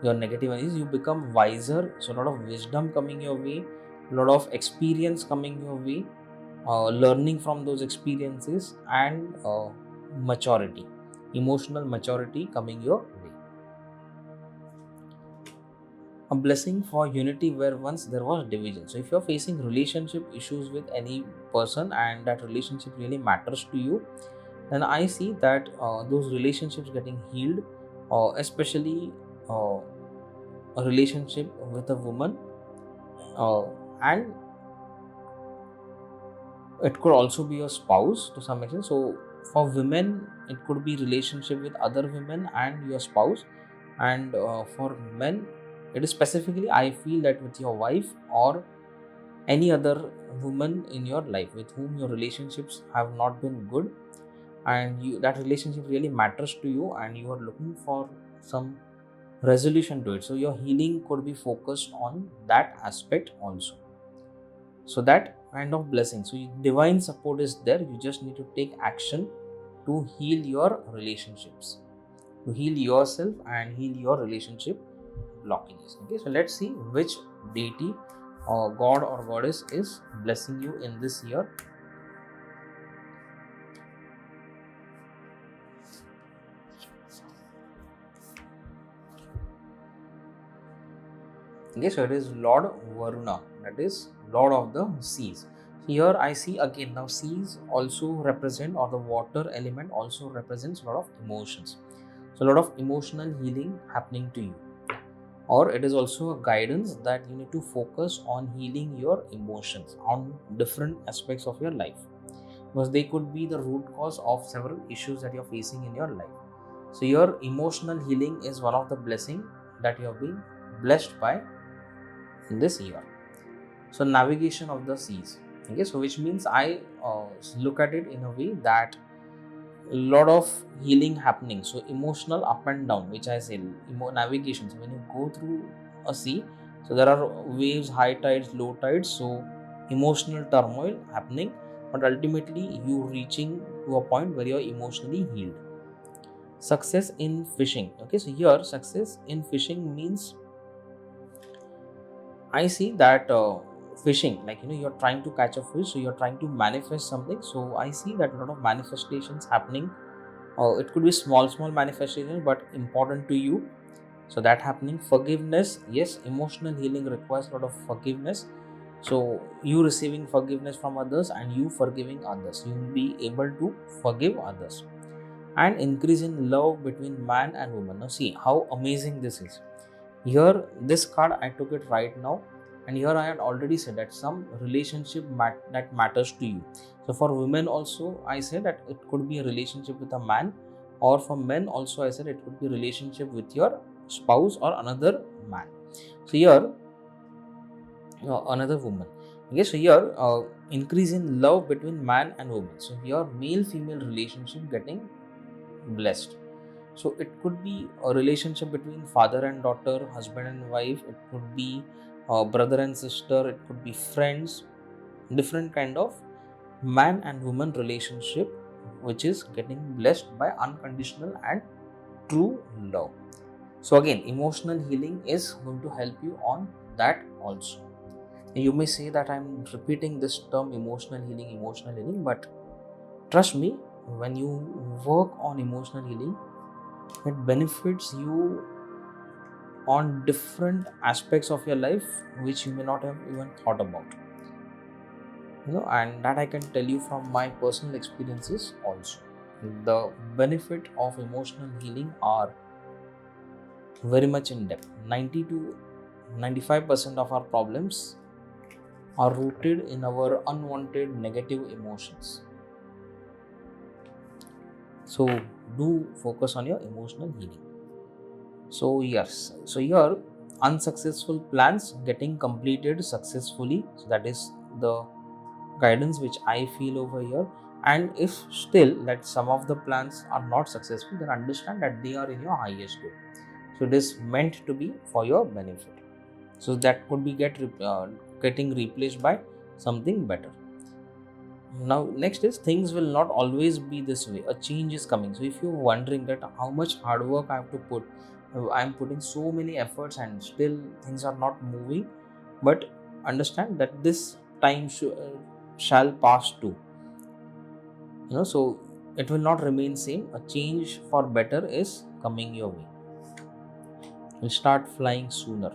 your negative energies, you become wiser. So a lot of wisdom coming your way, a lot of experience coming your way, learning from those experiences, and maturity, emotional maturity coming your way. A blessing for unity where once there was division. So if you're facing relationship issues with any person and that relationship really matters to you, then I see that those relationships getting healed, especially a relationship with a woman, and it could also be a spouse to some extent. So for women, it could be relationship with other women and your spouse, and for men, it is specifically, I feel that with your wife or any other woman in your life with whom your relationships have not been good, and that relationship really matters to you, and you are looking for some resolution to it. So your healing could be focused on that aspect also. So that kind of blessing. So divine support is there. You just need to take action to heal your relationships, to heal yourself and heal your relationship blockages. Okay, so let's see which deity god or goddess is blessing you in this year. Okay, so it is Lord Varuna, that is Lord of the seas. Here I see again, now seas also represent, or the water element also represents a lot of emotions. So a lot of emotional healing happening to you. Or it is also a guidance that you need to focus on healing your emotions on different aspects of your life, because they could be the root cause of several issues that you're facing in your life. So your emotional healing is one of the blessing that you have been blessed by in this year. So navigation of the seas, okay, so which means I look at it in a way that a lot of healing happening. So emotional up and down, which I say navigation. So when you go through a sea, so there are waves, high tides, low tides, so emotional turmoil happening, but ultimately you reaching to a point where you're emotionally healed. Success in fishing, okay, so here success in fishing means I see that fishing, like you're trying to catch a fish, so you're trying to manifest something. So I see that a lot of manifestations happening. It could be small manifestations, but important to you. So that happening. Forgiveness, yes, emotional healing requires a lot of forgiveness. So you receiving forgiveness from others and you forgiving others, you will be able to forgive others. And increase in love between man and woman. Now see how amazing this is. Here, this card I took it right now, and here I had already said that some relationship that matters to you. So for women also, I said that it could be a relationship with a man, or for men also, I said it could be a relationship with your spouse or another man. So here, another woman. Okay, so here, increase in love between man and woman. So here, male-female relationship getting blessed. So it could be a relationship between father and daughter, husband and wife. It could be brother and sister. It could be friends. Different kind of man and woman relationship, which is getting blessed by unconditional and true love. So again, emotional healing is going to help you on that also. You may say that I'm repeating this term emotional healing, but trust me, when you work on emotional healing, it benefits you on different aspects of your life which you may not have even thought about, and that I can tell you from my personal experiences also. The benefit of emotional healing are very much in depth. 90 to 95% of our problems are rooted in our unwanted negative emotions. So do focus on your emotional healing. So yes, so here unsuccessful plans getting completed successfully. So that is the guidance which I feel over here. And if still that some of the plans are not successful, then understand that they are in your highest good. So it is meant to be for your benefit. So that could be getting replaced by something better. Now next is, things will not always be this way. A change is coming. So if you're wondering that how much hard work I have to put, I'm putting so many efforts and still things are not moving, but understand that this time shall pass too. So it will not remain same. A change for better is coming your way. You'll start flying sooner.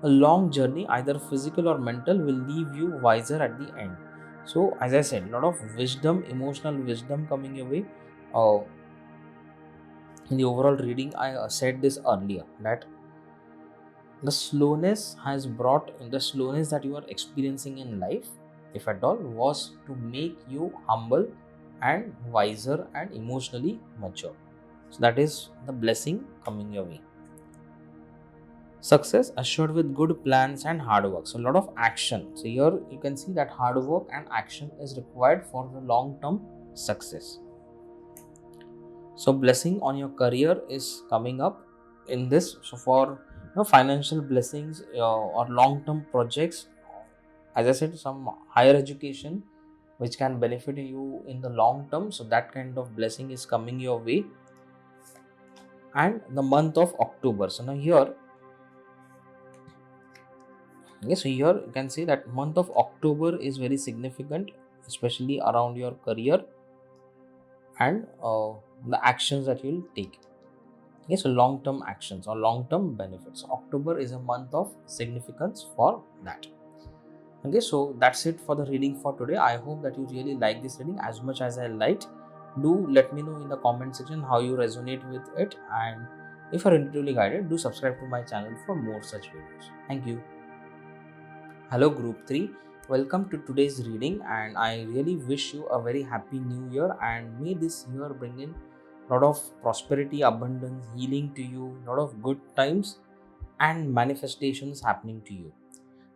A long journey, either physical or mental, will leave you wiser at the end. So as I said, a lot of wisdom, emotional wisdom coming your way. In the overall reading, I said this earlier, that the slowness that you are experiencing in life, if at all, was to make you humble and wiser and emotionally mature. So that is the blessing coming your way. Success assured with good plans and hard work. So a lot of action. So here you can see that hard work and action is required for the long-term success. So blessing on your career is coming up in this. So for financial blessings or long-term projects, as I said, some higher education which can benefit you in the long term. So that kind of blessing is coming your way. And the month of October. So now here, Okay, so here you can see that month of October is very significant, especially around your career and the actions that you'll take. Okay, so long-term actions or long-term benefits. October is a month of significance for that. Okay, so that's it for the reading for today. I hope that you really like this reading as much as I liked. Do let me know in the comment section how you resonate with it, and if you're intuitively guided, do subscribe to my channel for more such videos. Thank you. Hello Group 3, welcome to today's reading, and I really wish you a very happy new year, and may this year bring in a lot of prosperity, abundance, healing to you, a lot of good times and manifestations happening to you.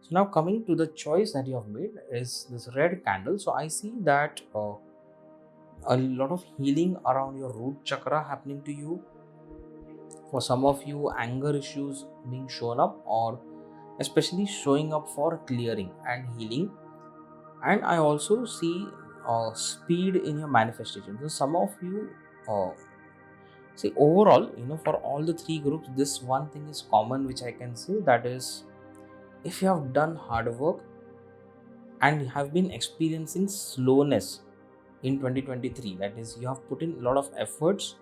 So now coming to the choice that you have made is this red candle. So I see that a lot of healing around your root chakra happening to you. For some of you, anger issues being shown up, or especially showing up for clearing and healing. And I also see speed in your manifestation. So some of you see, overall, for all the three groups, this one thing is common which I can say, that is, if you have done hard work and have been experiencing slowness in 2023, that is, you have put in a lot of efforts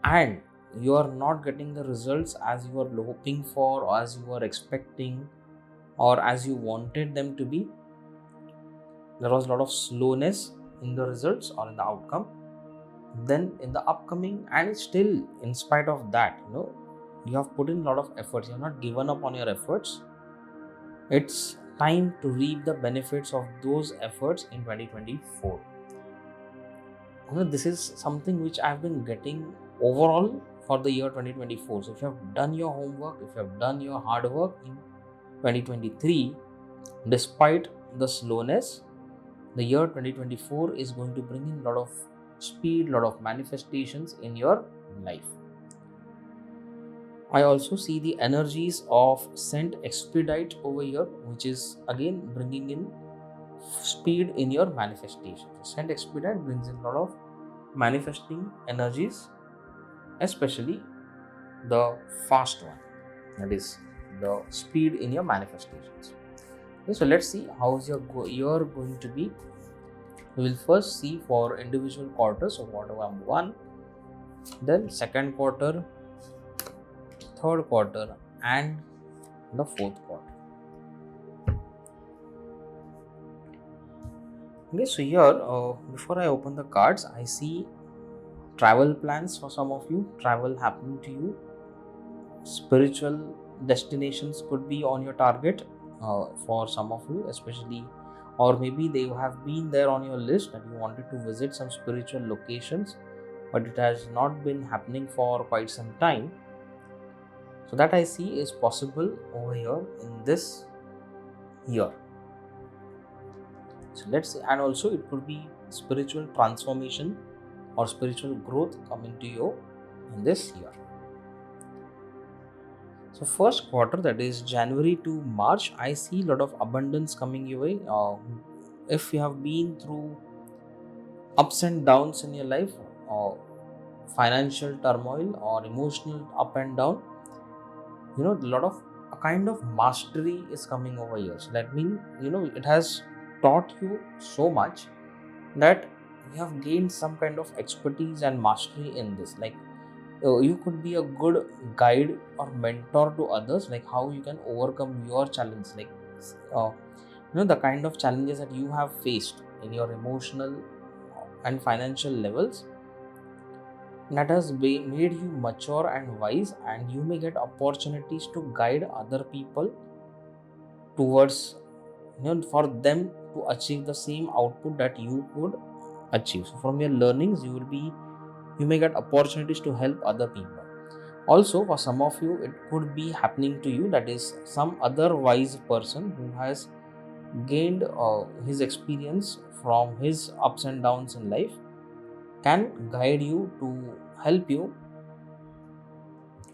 and you are not getting the results as you were hoping for, or as you were expecting, or as you wanted them to be. There was a lot of slowness in the results or in the outcome. Then in the upcoming, and still in spite of that, you have put in a lot of efforts, you have not given up on your efforts. It's time to reap the benefits of those efforts in 2024. This is something which I've been getting overall for the year 2024. So if you have done your homework, if you have done your hard work in 2023, despite the slowness, the year 2024 is going to bring in a lot of speed, a lot of manifestations in your life. I also see the energies of Saint Expedite over here, which is again bringing in speed in your manifestation. Saint Expedite brings in a lot of manifesting energies, especially the fast one, that is the speed in your manifestations. Okay, so let's see how is your year going to be. We will first see for individual quarters, so quarter 1, then second quarter, third quarter, and the fourth quarter. Okay, so here before I open the cards, I see travel plans for some of you, travel happening to you. Spiritual destinations could be on your target for some of you, especially, or maybe they have been there on your list that you wanted to visit some spiritual locations, but it has not been happening for quite some time. So that I see is possible over here in this year. So let's see, and also it could be spiritual transformation or spiritual growth coming to you in this year. So first quarter, that is January to March, I see a lot of abundance coming your way. If you have been through ups and downs in your life, financial turmoil or emotional up and down, a lot of a kind of mastery is coming over here. So that means, it has taught you so much that you have gained some kind of expertise and mastery in this. Like, you could be a good guide or mentor to others, like how you can overcome your challenge, like the kind of challenges that you have faced in your emotional and financial levels, that has made you mature and wise, and you may get opportunities to guide other people towards, for them to achieve the same output that you could achieve. So from your learnings, you may get opportunities to help other people. Also, for some of you, it could be happening to you, that is some other wise person who has gained his experience from his ups and downs in life can guide you to help you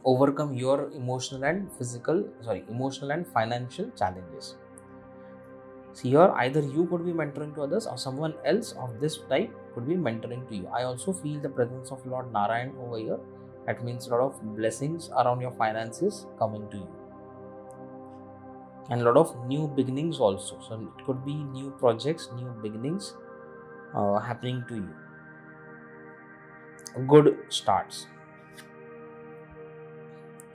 overcome your emotional and financial challenges. So here, either you could be mentoring to others, or someone else of this type could be mentoring to you. I also feel the presence of Lord Narayan over here. That means a lot of blessings around your finances coming to you. and a lot of new beginnings also. So it could be new projects, new beginnings happening to you. Good starts.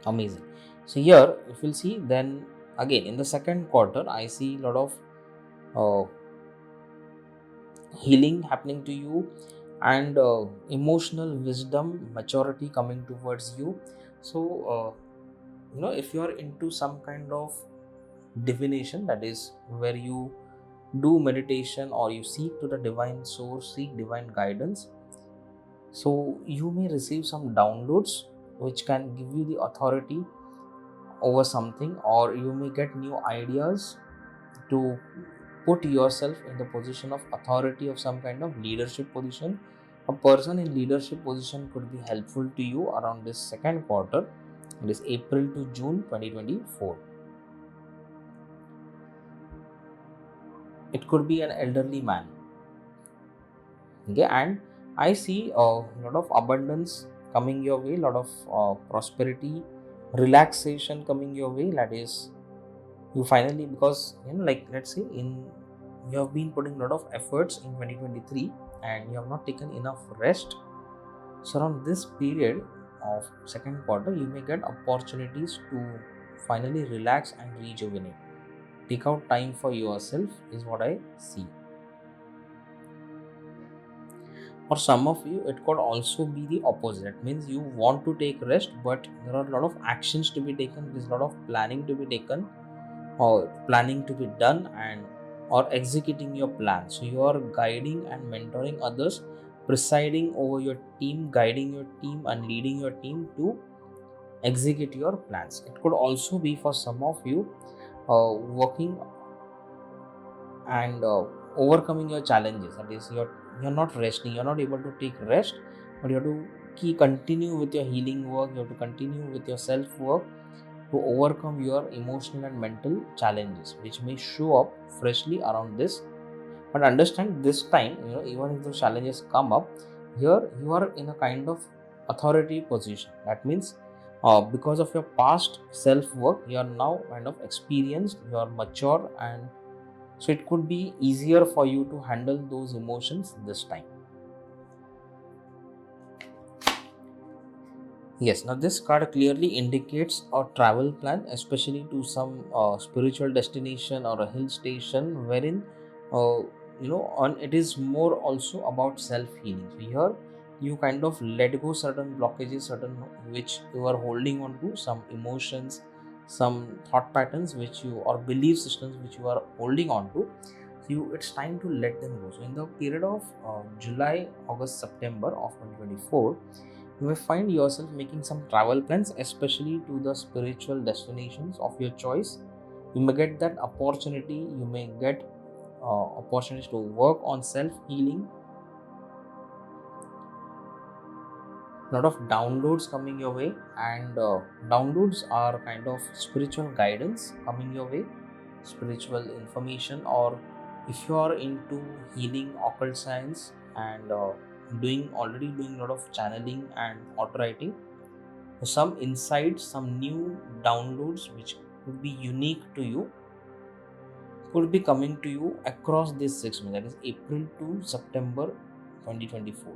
Amazing. So here, if you'll see, then again in the second quarter, I see a lot of uh, healing happening to you, and emotional wisdom, maturity coming towards you. So if you are into some kind of divination, that is where you do meditation or you seek to the divine source, seek divine guidance, so you may receive some downloads which can give you the authority over something, or you may get new ideas to put yourself in the position of authority of some kind of leadership position. A person in leadership position could be helpful to you around this second quarter, it is April to June 2024. It could be an elderly man. Okay, and I see a lot of abundance coming your way, a lot of prosperity, relaxation coming your way. That is, you finally, because like let's say you have been putting a lot of efforts in 2023 and you have not taken enough rest. So around this period of second quarter, you may get opportunities to finally relax and rejuvenate. Take out time for yourself is what I see. For some of you, it could also be the opposite. It means you want to take rest, but there are a lot of actions to be taken. There's a lot of planning to be taken, or planning to be done, and or executing your plan. So you are guiding and mentoring others, presiding over your team, guiding your team, and leading your team to execute your plans. It could also be for some of you working and overcoming your challenges. That is, you're not resting, you're not able to take rest, but you have to continue with your healing work, you have to continue with your self work to overcome your emotional and mental challenges which may show up freshly around this. But understand, this time, even if those challenges come up, here you are in a kind of authority position. That means because of your past self work, you are now kind of experienced, you are mature, and so it could be easier for you to handle those emotions this time. Yes, now this card clearly indicates a travel plan, especially to some spiritual destination or a hill station, wherein it is more also about self healing. So here you kind of let go certain blockages, certain which you are holding on to, some emotions, some thought patterns which you, or belief systems which you are holding on to. So it's time to let them go. So in the period of July, August, September of 2024, you may find yourself making some travel plans, especially to the spiritual destinations of your choice. You may get that opportunity, you may get opportunities to work on self-healing. A lot of downloads coming your way, and downloads are kind of spiritual guidance coming your way, spiritual information, or if you are into healing, occult science, and already doing a lot of channeling and auto writing, some insights, some new downloads which could be unique to you could be coming to you across these 6 months, that is April to September 2024,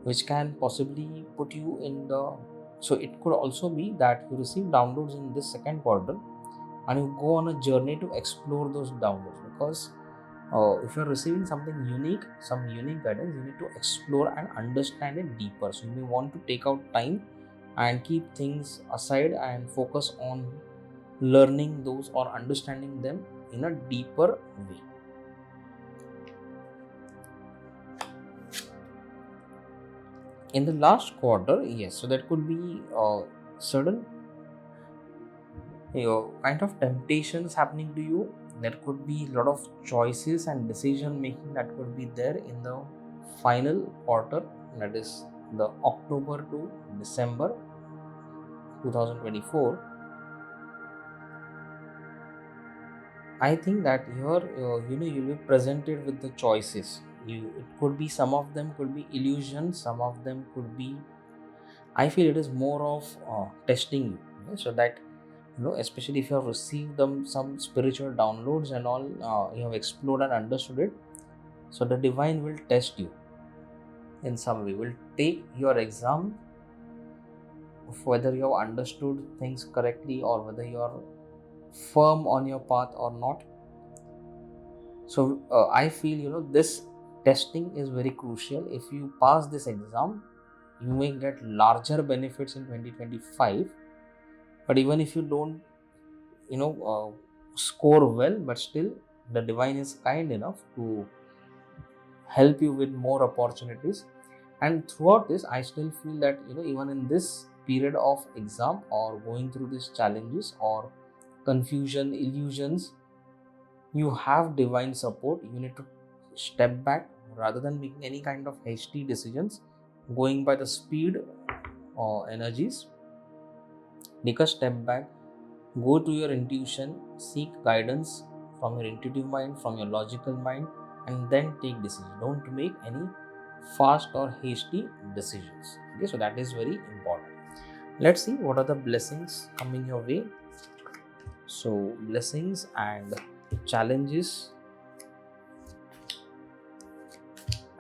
which can possibly put you in the, so it could also be that you receive downloads in this second quarter and you go on a journey to explore those downloads, because if you're receiving something unique, some unique guidance, you need to explore and understand it deeper. So you may want to take out time and keep things aside and focus on learning those or understanding them in a deeper way. In the last quarter, yes, so that could be certain kind of temptations happening to you. There could be a lot of choices and decision making that could be there in the final quarter, that is the October to December 2024. I think that here you'll be presented with the choices. It could be, some of them could be illusions, some of them could be, I feel it is more of testing you, so that especially if you have received them some spiritual downloads and all, you have explored and understood it. So the divine will test you in some way, will take your exam of whether you have understood things correctly or whether you are firm on your path or not. So I feel this testing is very crucial. If you pass this exam, you may get larger benefits in 2025. But even if you don't score well, but still the divine is kind enough to help you with more opportunities. And throughout this, I still feel that even in this period of exam or going through these challenges or confusion, illusions, you have divine support. You need to step back rather than making any kind of hasty decisions, going by the speed or energies. Take a step back, go to your intuition, seek guidance from your intuitive mind, from your logical mind, and then take decisions. Don't make any fast or hasty decisions. Okay, so that is very important. Let's see what are the blessings coming your way. So blessings and challenges,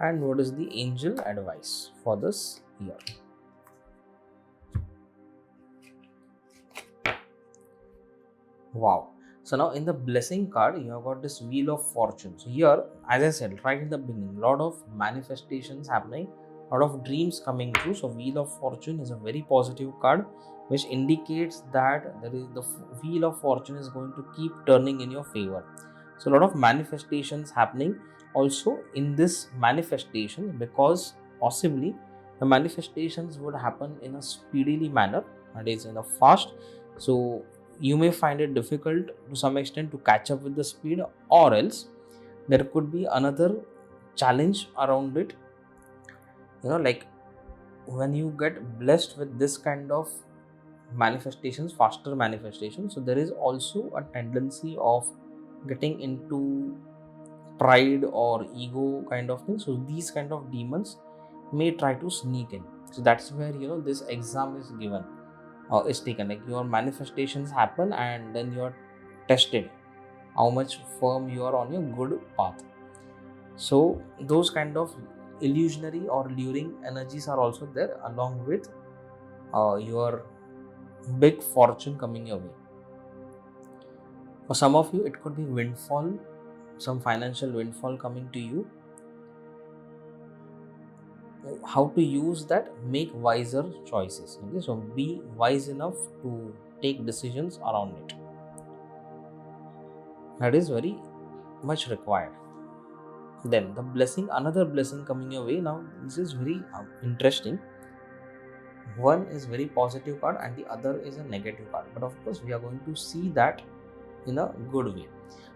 and what is the angel advice for this year. Wow. So now in the blessing card, you have got this wheel of fortune. So here, as I said right in the beginning, lot of manifestations happening, lot of dreams coming true. So wheel of fortune is a very positive card, which indicates that there is the wheel of fortune is going to keep turning in your favor. So a lot of manifestations happening also in this manifestation, because possibly the manifestations would happen in a speedily manner, that is in a fast. So you may find it difficult to some extent to catch up with the speed, or else there could be another challenge around it. Like when you get blessed with this kind of manifestations, faster manifestations, so there is also a tendency of getting into pride or ego kind of thing. So these kind of demons may try to sneak in. So that's where this exam is given, is taken. Like your manifestations happen and then you are tested how much firm you are on your good path. So those kind of illusionary or luring energies are also there, along with your big fortune coming your way. For some of you, it could be windfall, some financial windfall coming to you. How to use that? Make wiser choices. Okay, so be wise enough to take decisions around it. That is very much required. Then the blessing, another blessing coming your way. Now this is very interesting. One is very positive card and the other is a negative card, but of course we are going to see that in a good way.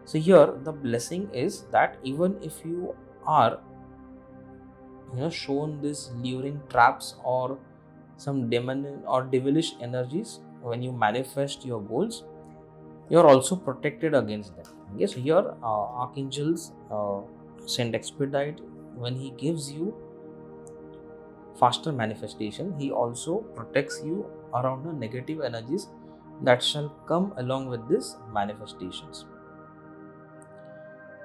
So here the blessing is that even if you are shown these luring traps or some demon or devilish energies when you manifest your goals, you are also protected against them. Okay, so here archangels Saint Expedite, when he gives you faster manifestation, he also protects you around the negative energies that shall come along with these manifestations.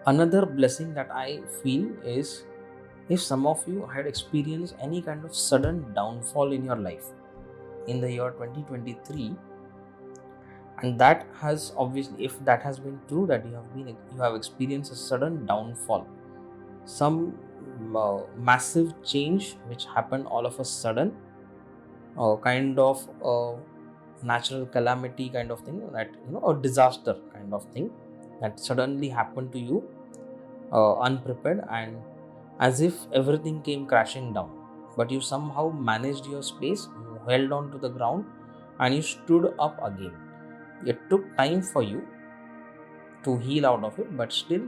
Another blessing that I feel is, if some of you had experienced any kind of sudden downfall in your life in the year 2023, and that has obviously, if that has been true, that you have experienced a sudden downfall, some massive change which happened all of a sudden, kind of natural calamity kind of thing, that a disaster kind of thing that suddenly happened to you, unprepared, and as if everything came crashing down, but you somehow managed your space, you held on to the ground and you stood up again. It took time for you to heal out of it, but still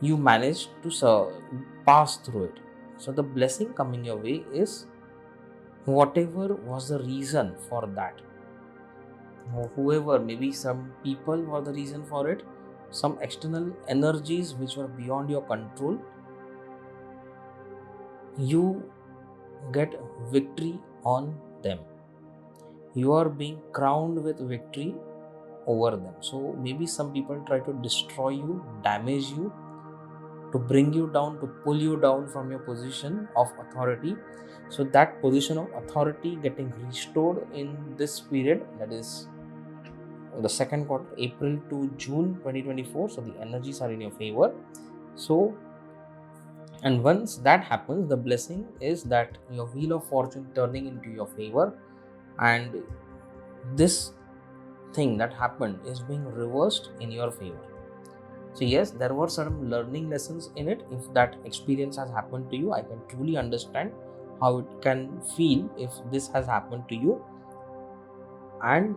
you managed to pass through it. So the blessing coming your way is, whatever was the reason for that, whoever, maybe some people were the reason for it, some external energies which were beyond your control, you get victory on them. you are being crowned with victory over them. So maybe some people try to destroy you, damage you, to bring you down, to pull you down from your position of authority. So that position of authority getting restored in this period, that is the second quarter, April to June 2024. So the energies are in your favor. So, and once that happens, the blessing is that your wheel of fortune turning into your favor, and this thing that happened is being reversed in your favor. So yes, there were certain learning lessons in it. If that experience has happened to you, I can truly understand how it can feel if this has happened to you. And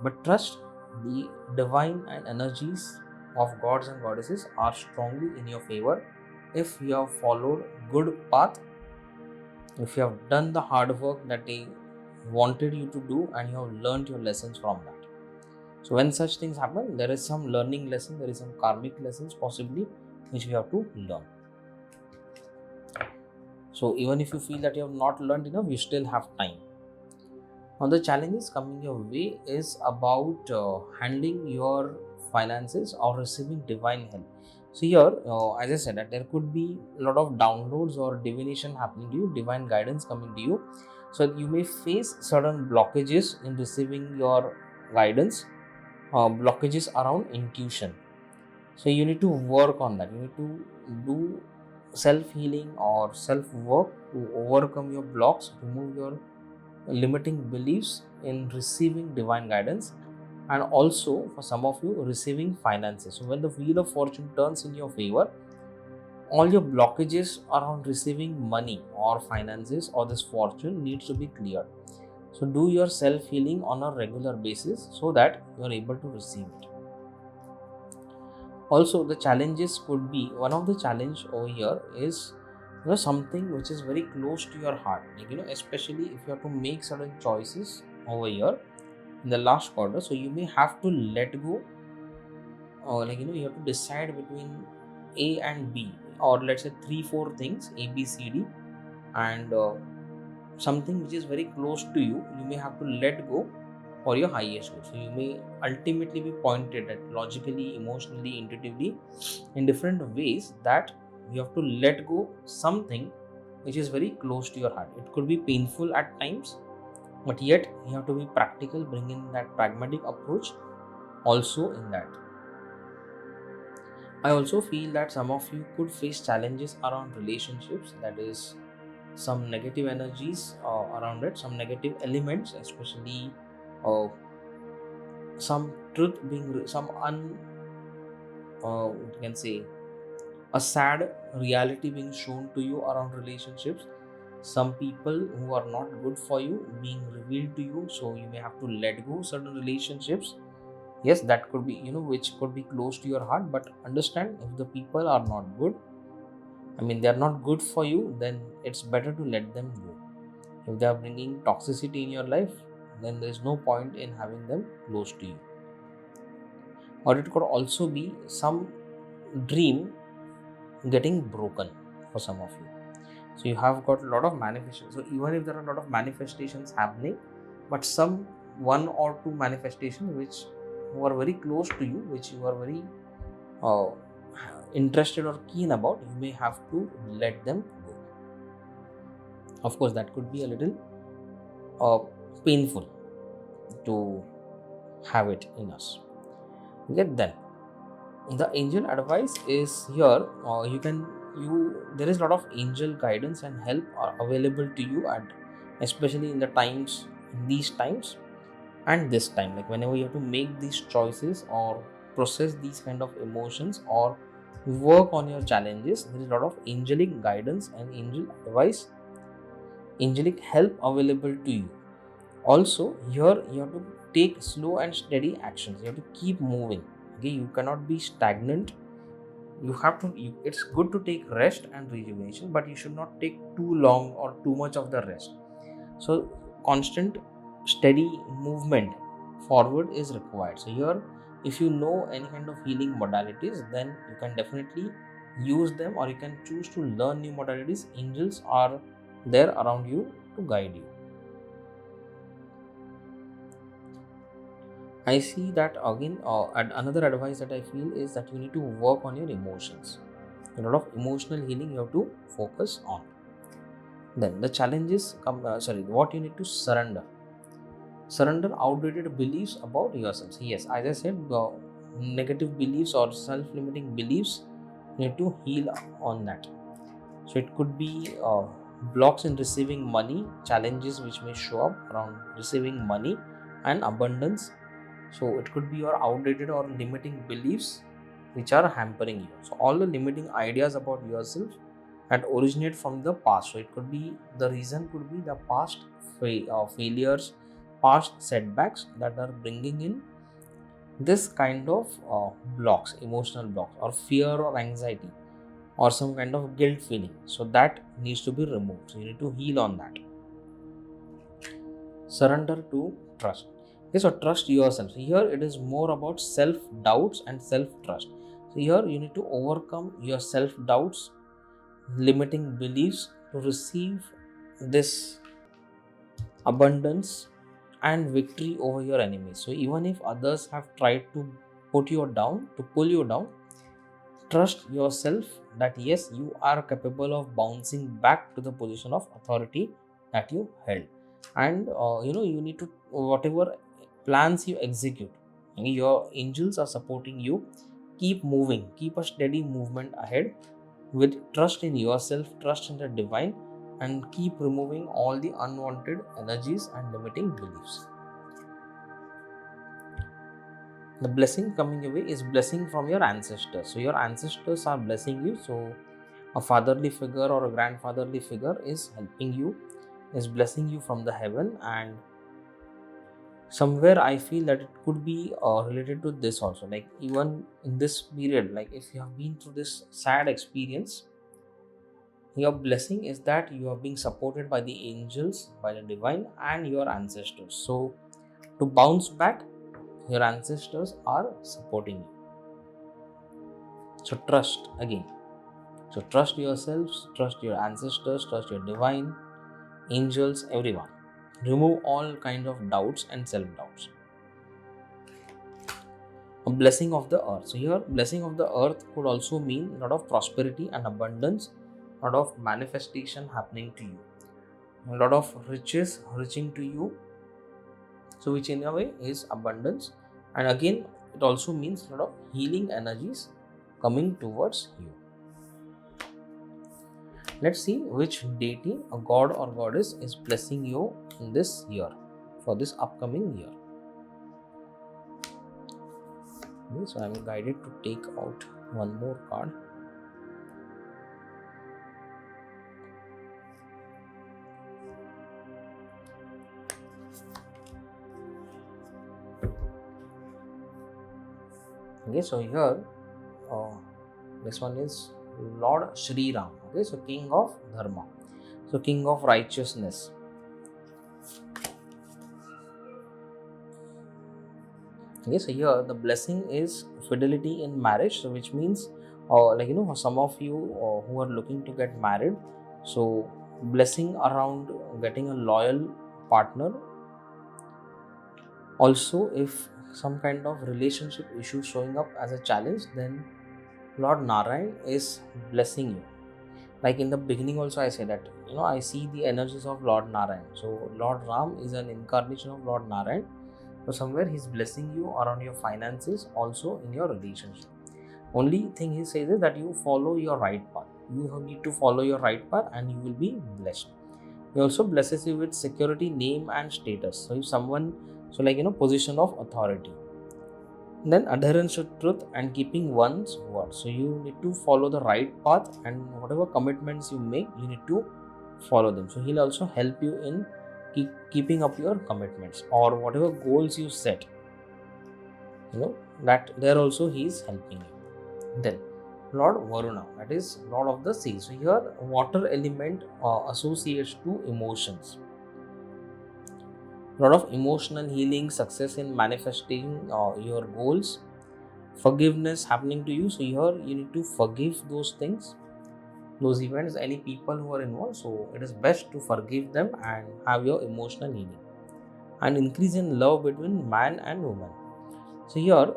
but trust, the divine and energies of gods and goddesses are strongly in your favor if you have followed good path, if you have done the hard work that they wanted you to do, and you have learned your lessons from that. So when such things happen, there is some learning lesson, there is some karmic lessons possibly which we have to learn. So even if you feel that you have not learned enough, you still have time. Now the challenges coming your way is about handling your finances or receiving divine help. So here, as I said, that there could be a lot of downloads or divination happening to you, divine guidance coming to you. So you may face certain blockages in receiving your guidance, blockages around intuition. So you need to work on that. You need to do self-healing or self-work to overcome your blocks, remove your limiting beliefs in receiving divine guidance, and also for some of you receiving finances. So when the wheel of fortune turns in your favor, all your blockages around receiving money or finances or this fortune needs to be cleared. So do your self-healing on a regular basis so that you are able to receive it. Also, the challenges could be, one of the challenge over here is something which is very close to your heart, like especially if you have to make certain choices over here in the last quarter. So you may have to let go, or you have to decide between A and B, or let's say 3-4 things, A, B, C, D, and something which is very close to you, you may have to let go for your highest good. So you may ultimately be pointed at logically, emotionally, intuitively, in different ways, that you have to let go something which is very close to your heart. It could be painful at times, but yet you have to be practical, bring in that pragmatic approach also in that. I also feel that some of you could face challenges around relationships, that is some negative energies around it, some negative elements, especially some truth being, some you can say a sad reality being shown to you around relationships, some people who are not good for you being revealed to you. So you may have to let go certain relationships. Yes, that could be, which could be close to your heart, but understand, if the people are not good, they are not good for you, then it's better to let them go. If they are bringing toxicity in your life, then there is no point in having them close to you. Or it could also be some dream getting broken for some of you. So you have got a lot of manifestations. So even if there are a lot of manifestations happening, but some 1 or 2 manifestations which who are very close to you, which you are very interested or keen about, you may have to let them go. Of course, that could be a little painful to have it in us. Okay, then the angel advice is here. There is a lot of angel guidance and help are available to you, and especially in these times and this time, like whenever you have to make these choices or process these kind of emotions or work on your challenges, there is a lot of angelic guidance and angel advice, angelic help available to you. Also, here you have to take slow and steady actions. You have to keep moving. Okay, you cannot be stagnant. It's good to take rest and rejuvenation, but you should not take too long or too much of the rest. So constant steady movement forward is required. So here, if you know any kind of healing modalities, then you can definitely use them, or you can choose to learn new modalities. Angels are there around you to guide you. I see that again. Another advice that I feel is that you need to work on your emotions. A lot of emotional healing you have to focus on. Then the challenges come. What you need to surrender. Surrender outdated beliefs about yourselves. Yes, as I said, negative beliefs or self-limiting beliefs, you need to heal on that. So it could be blocks in receiving money, challenges which may show up around receiving money and abundance. So it could be your outdated or limiting beliefs which are hampering you. So all the limiting ideas about yourself that originate from the past. So it could be, the reason could be the past failures, past setbacks that are bringing in this kind of blocks, emotional blocks, or fear or anxiety, or some kind of guilt feeling. So that needs to be removed. So you need to heal on that. Surrender to trust. Okay, so trust yourself. So here it is more about self doubts and self trust. So here you need to overcome your self doubts, limiting beliefs to receive this abundance and victory over your enemies. So even if others have tried to put you down, to pull you down, trust yourself that yes, you are capable of bouncing back to the position of authority that you held. And you need to, whatever plans you execute, your angels are supporting you. Keep moving, keep a steady movement ahead with trust in yourself, trust in the divine, and keep removing all the unwanted energies and limiting beliefs. The blessing coming your way is blessing from your ancestors. So your ancestors are blessing you. So a fatherly figure or a grandfatherly figure is helping you, is blessing you from the heaven. And somewhere I feel that it could be related to this also, like even in this period, like if you have been through this sad experience, your blessing is that you are being supported by the angels, by the divine, and your ancestors. So to bounce back, your ancestors are supporting you. So trust again. So trust yourselves, trust your ancestors, trust your divine, angels, everyone. Remove all kind of doubts and self-doubts. A blessing of the earth. So here, blessing of the earth could also mean a lot of prosperity and abundance, a lot of manifestation happening to you, a lot of riches reaching to you. So which in a way is abundance. And again, it also means a lot of healing energies coming towards you. Let's see which deity, a god or goddess, is blessing you in this year, for this upcoming year. Okay, so I am guided to take out one more card. Okay, so here this one is Lord Shri Ram. Okay, so King of Dharma, so King of Righteousness. Okay, so here the blessing is fidelity in marriage, so which means for some of you who are looking to get married, so blessing around getting a loyal partner. Also, if some kind of relationship issue showing up as a challenge, then Lord Narayan is blessing you. Like in the beginning also I say that I see the energies of Lord Narayan. So Lord Ram is an incarnation of Lord Narayan. So somewhere he's blessing you around your finances, also in your relationship. Only thing he says is that you follow your right path. You need to follow your right path and you will be blessed. He also blesses you with security, name and status. So if someone, position of authority. Then adherence to truth and keeping one's word. So you need to follow the right path, and whatever commitments you make, you need to follow them. So he'll also help you in keeping up your commitments, or whatever goals you set, that there also he is helping you. Then Lord Varuna, that is Lord of the sea. So here water element associates to emotions. A lot of emotional healing, success in manifesting your goals, forgiveness happening to you. So here you need to forgive those things, those events, any people who are involved. So it is best to forgive them and have your emotional healing. And increase in love between man and woman. So here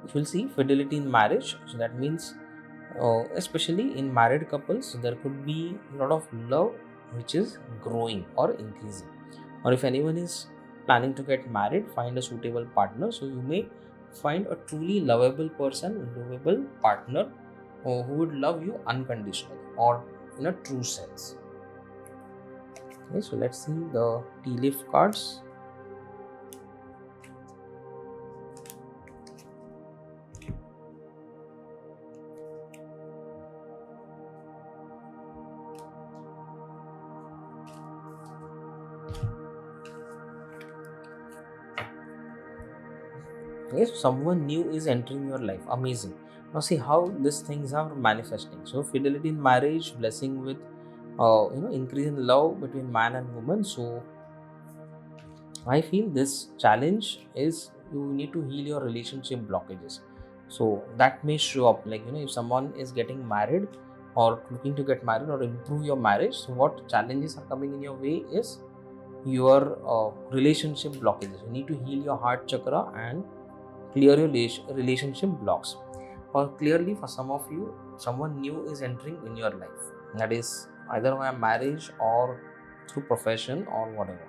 you will see fidelity in marriage. So that means especially in married couples, there could be a lot of love which is growing or increasing. Or if anyone is planning to get married, find a suitable partner. So you may find a truly lovable person, lovable partner who would love you unconditionally or in a true sense. Okay, so let's see the tea leaf cards. Yes, someone new is entering your life. Amazing. Now see how these things are manifesting. So fidelity in marriage, blessing with increase in love between man and woman. So I feel this challenge is you need to heal your relationship blockages. So that may show up like if someone is getting married or looking to get married or improve your marriage. So what challenges are coming in your way is your relationship blockages. You need to heal your heart chakra and clear your relationship blocks. Or clearly for some of you, someone new is entering in your life. That is either via marriage or through profession or whatever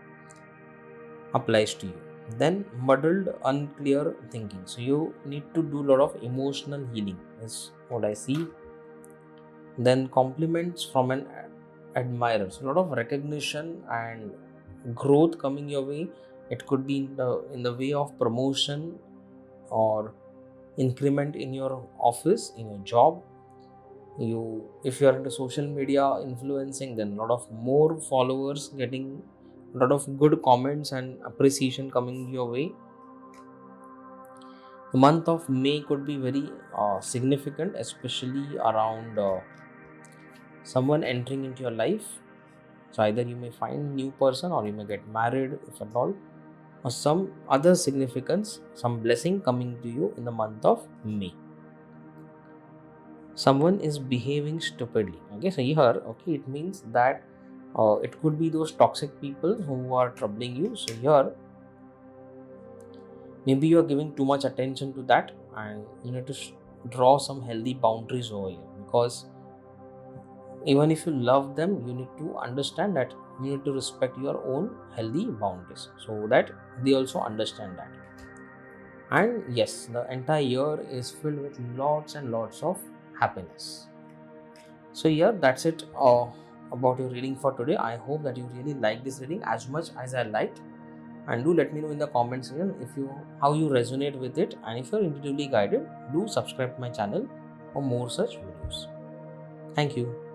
applies to you. Then muddled, unclear thinking. So you need to do a lot of emotional healing is what I see. Then compliments from an admirer. So a lot of recognition and growth coming your way. It could be in the way of promotion or increment in your office, in your job. If you are into social media influencing, then a lot of more followers, getting a lot of good comments and appreciation coming your way. The month of May could be very significant, especially around someone entering into your life. So either you may find new person or you may get married, if at all, or some other significance, some blessing coming to you in the month of May. Someone is behaving stupidly. Okay, so here, it means that it could be those toxic people who are troubling you. So here, maybe you are giving too much attention to that, and you need to draw some healthy boundaries over here, because even if you love them, you need to understand that you need to respect your own healthy boundaries so that they also understand that. And yes, the entire year is filled with lots and lots of happiness. So yeah, that's it about your reading for today. I hope that you really like this reading as much as I liked, and do let me know in the comments section how you resonate with it, and if you're intuitively guided, do subscribe to my channel for more such videos. Thank you.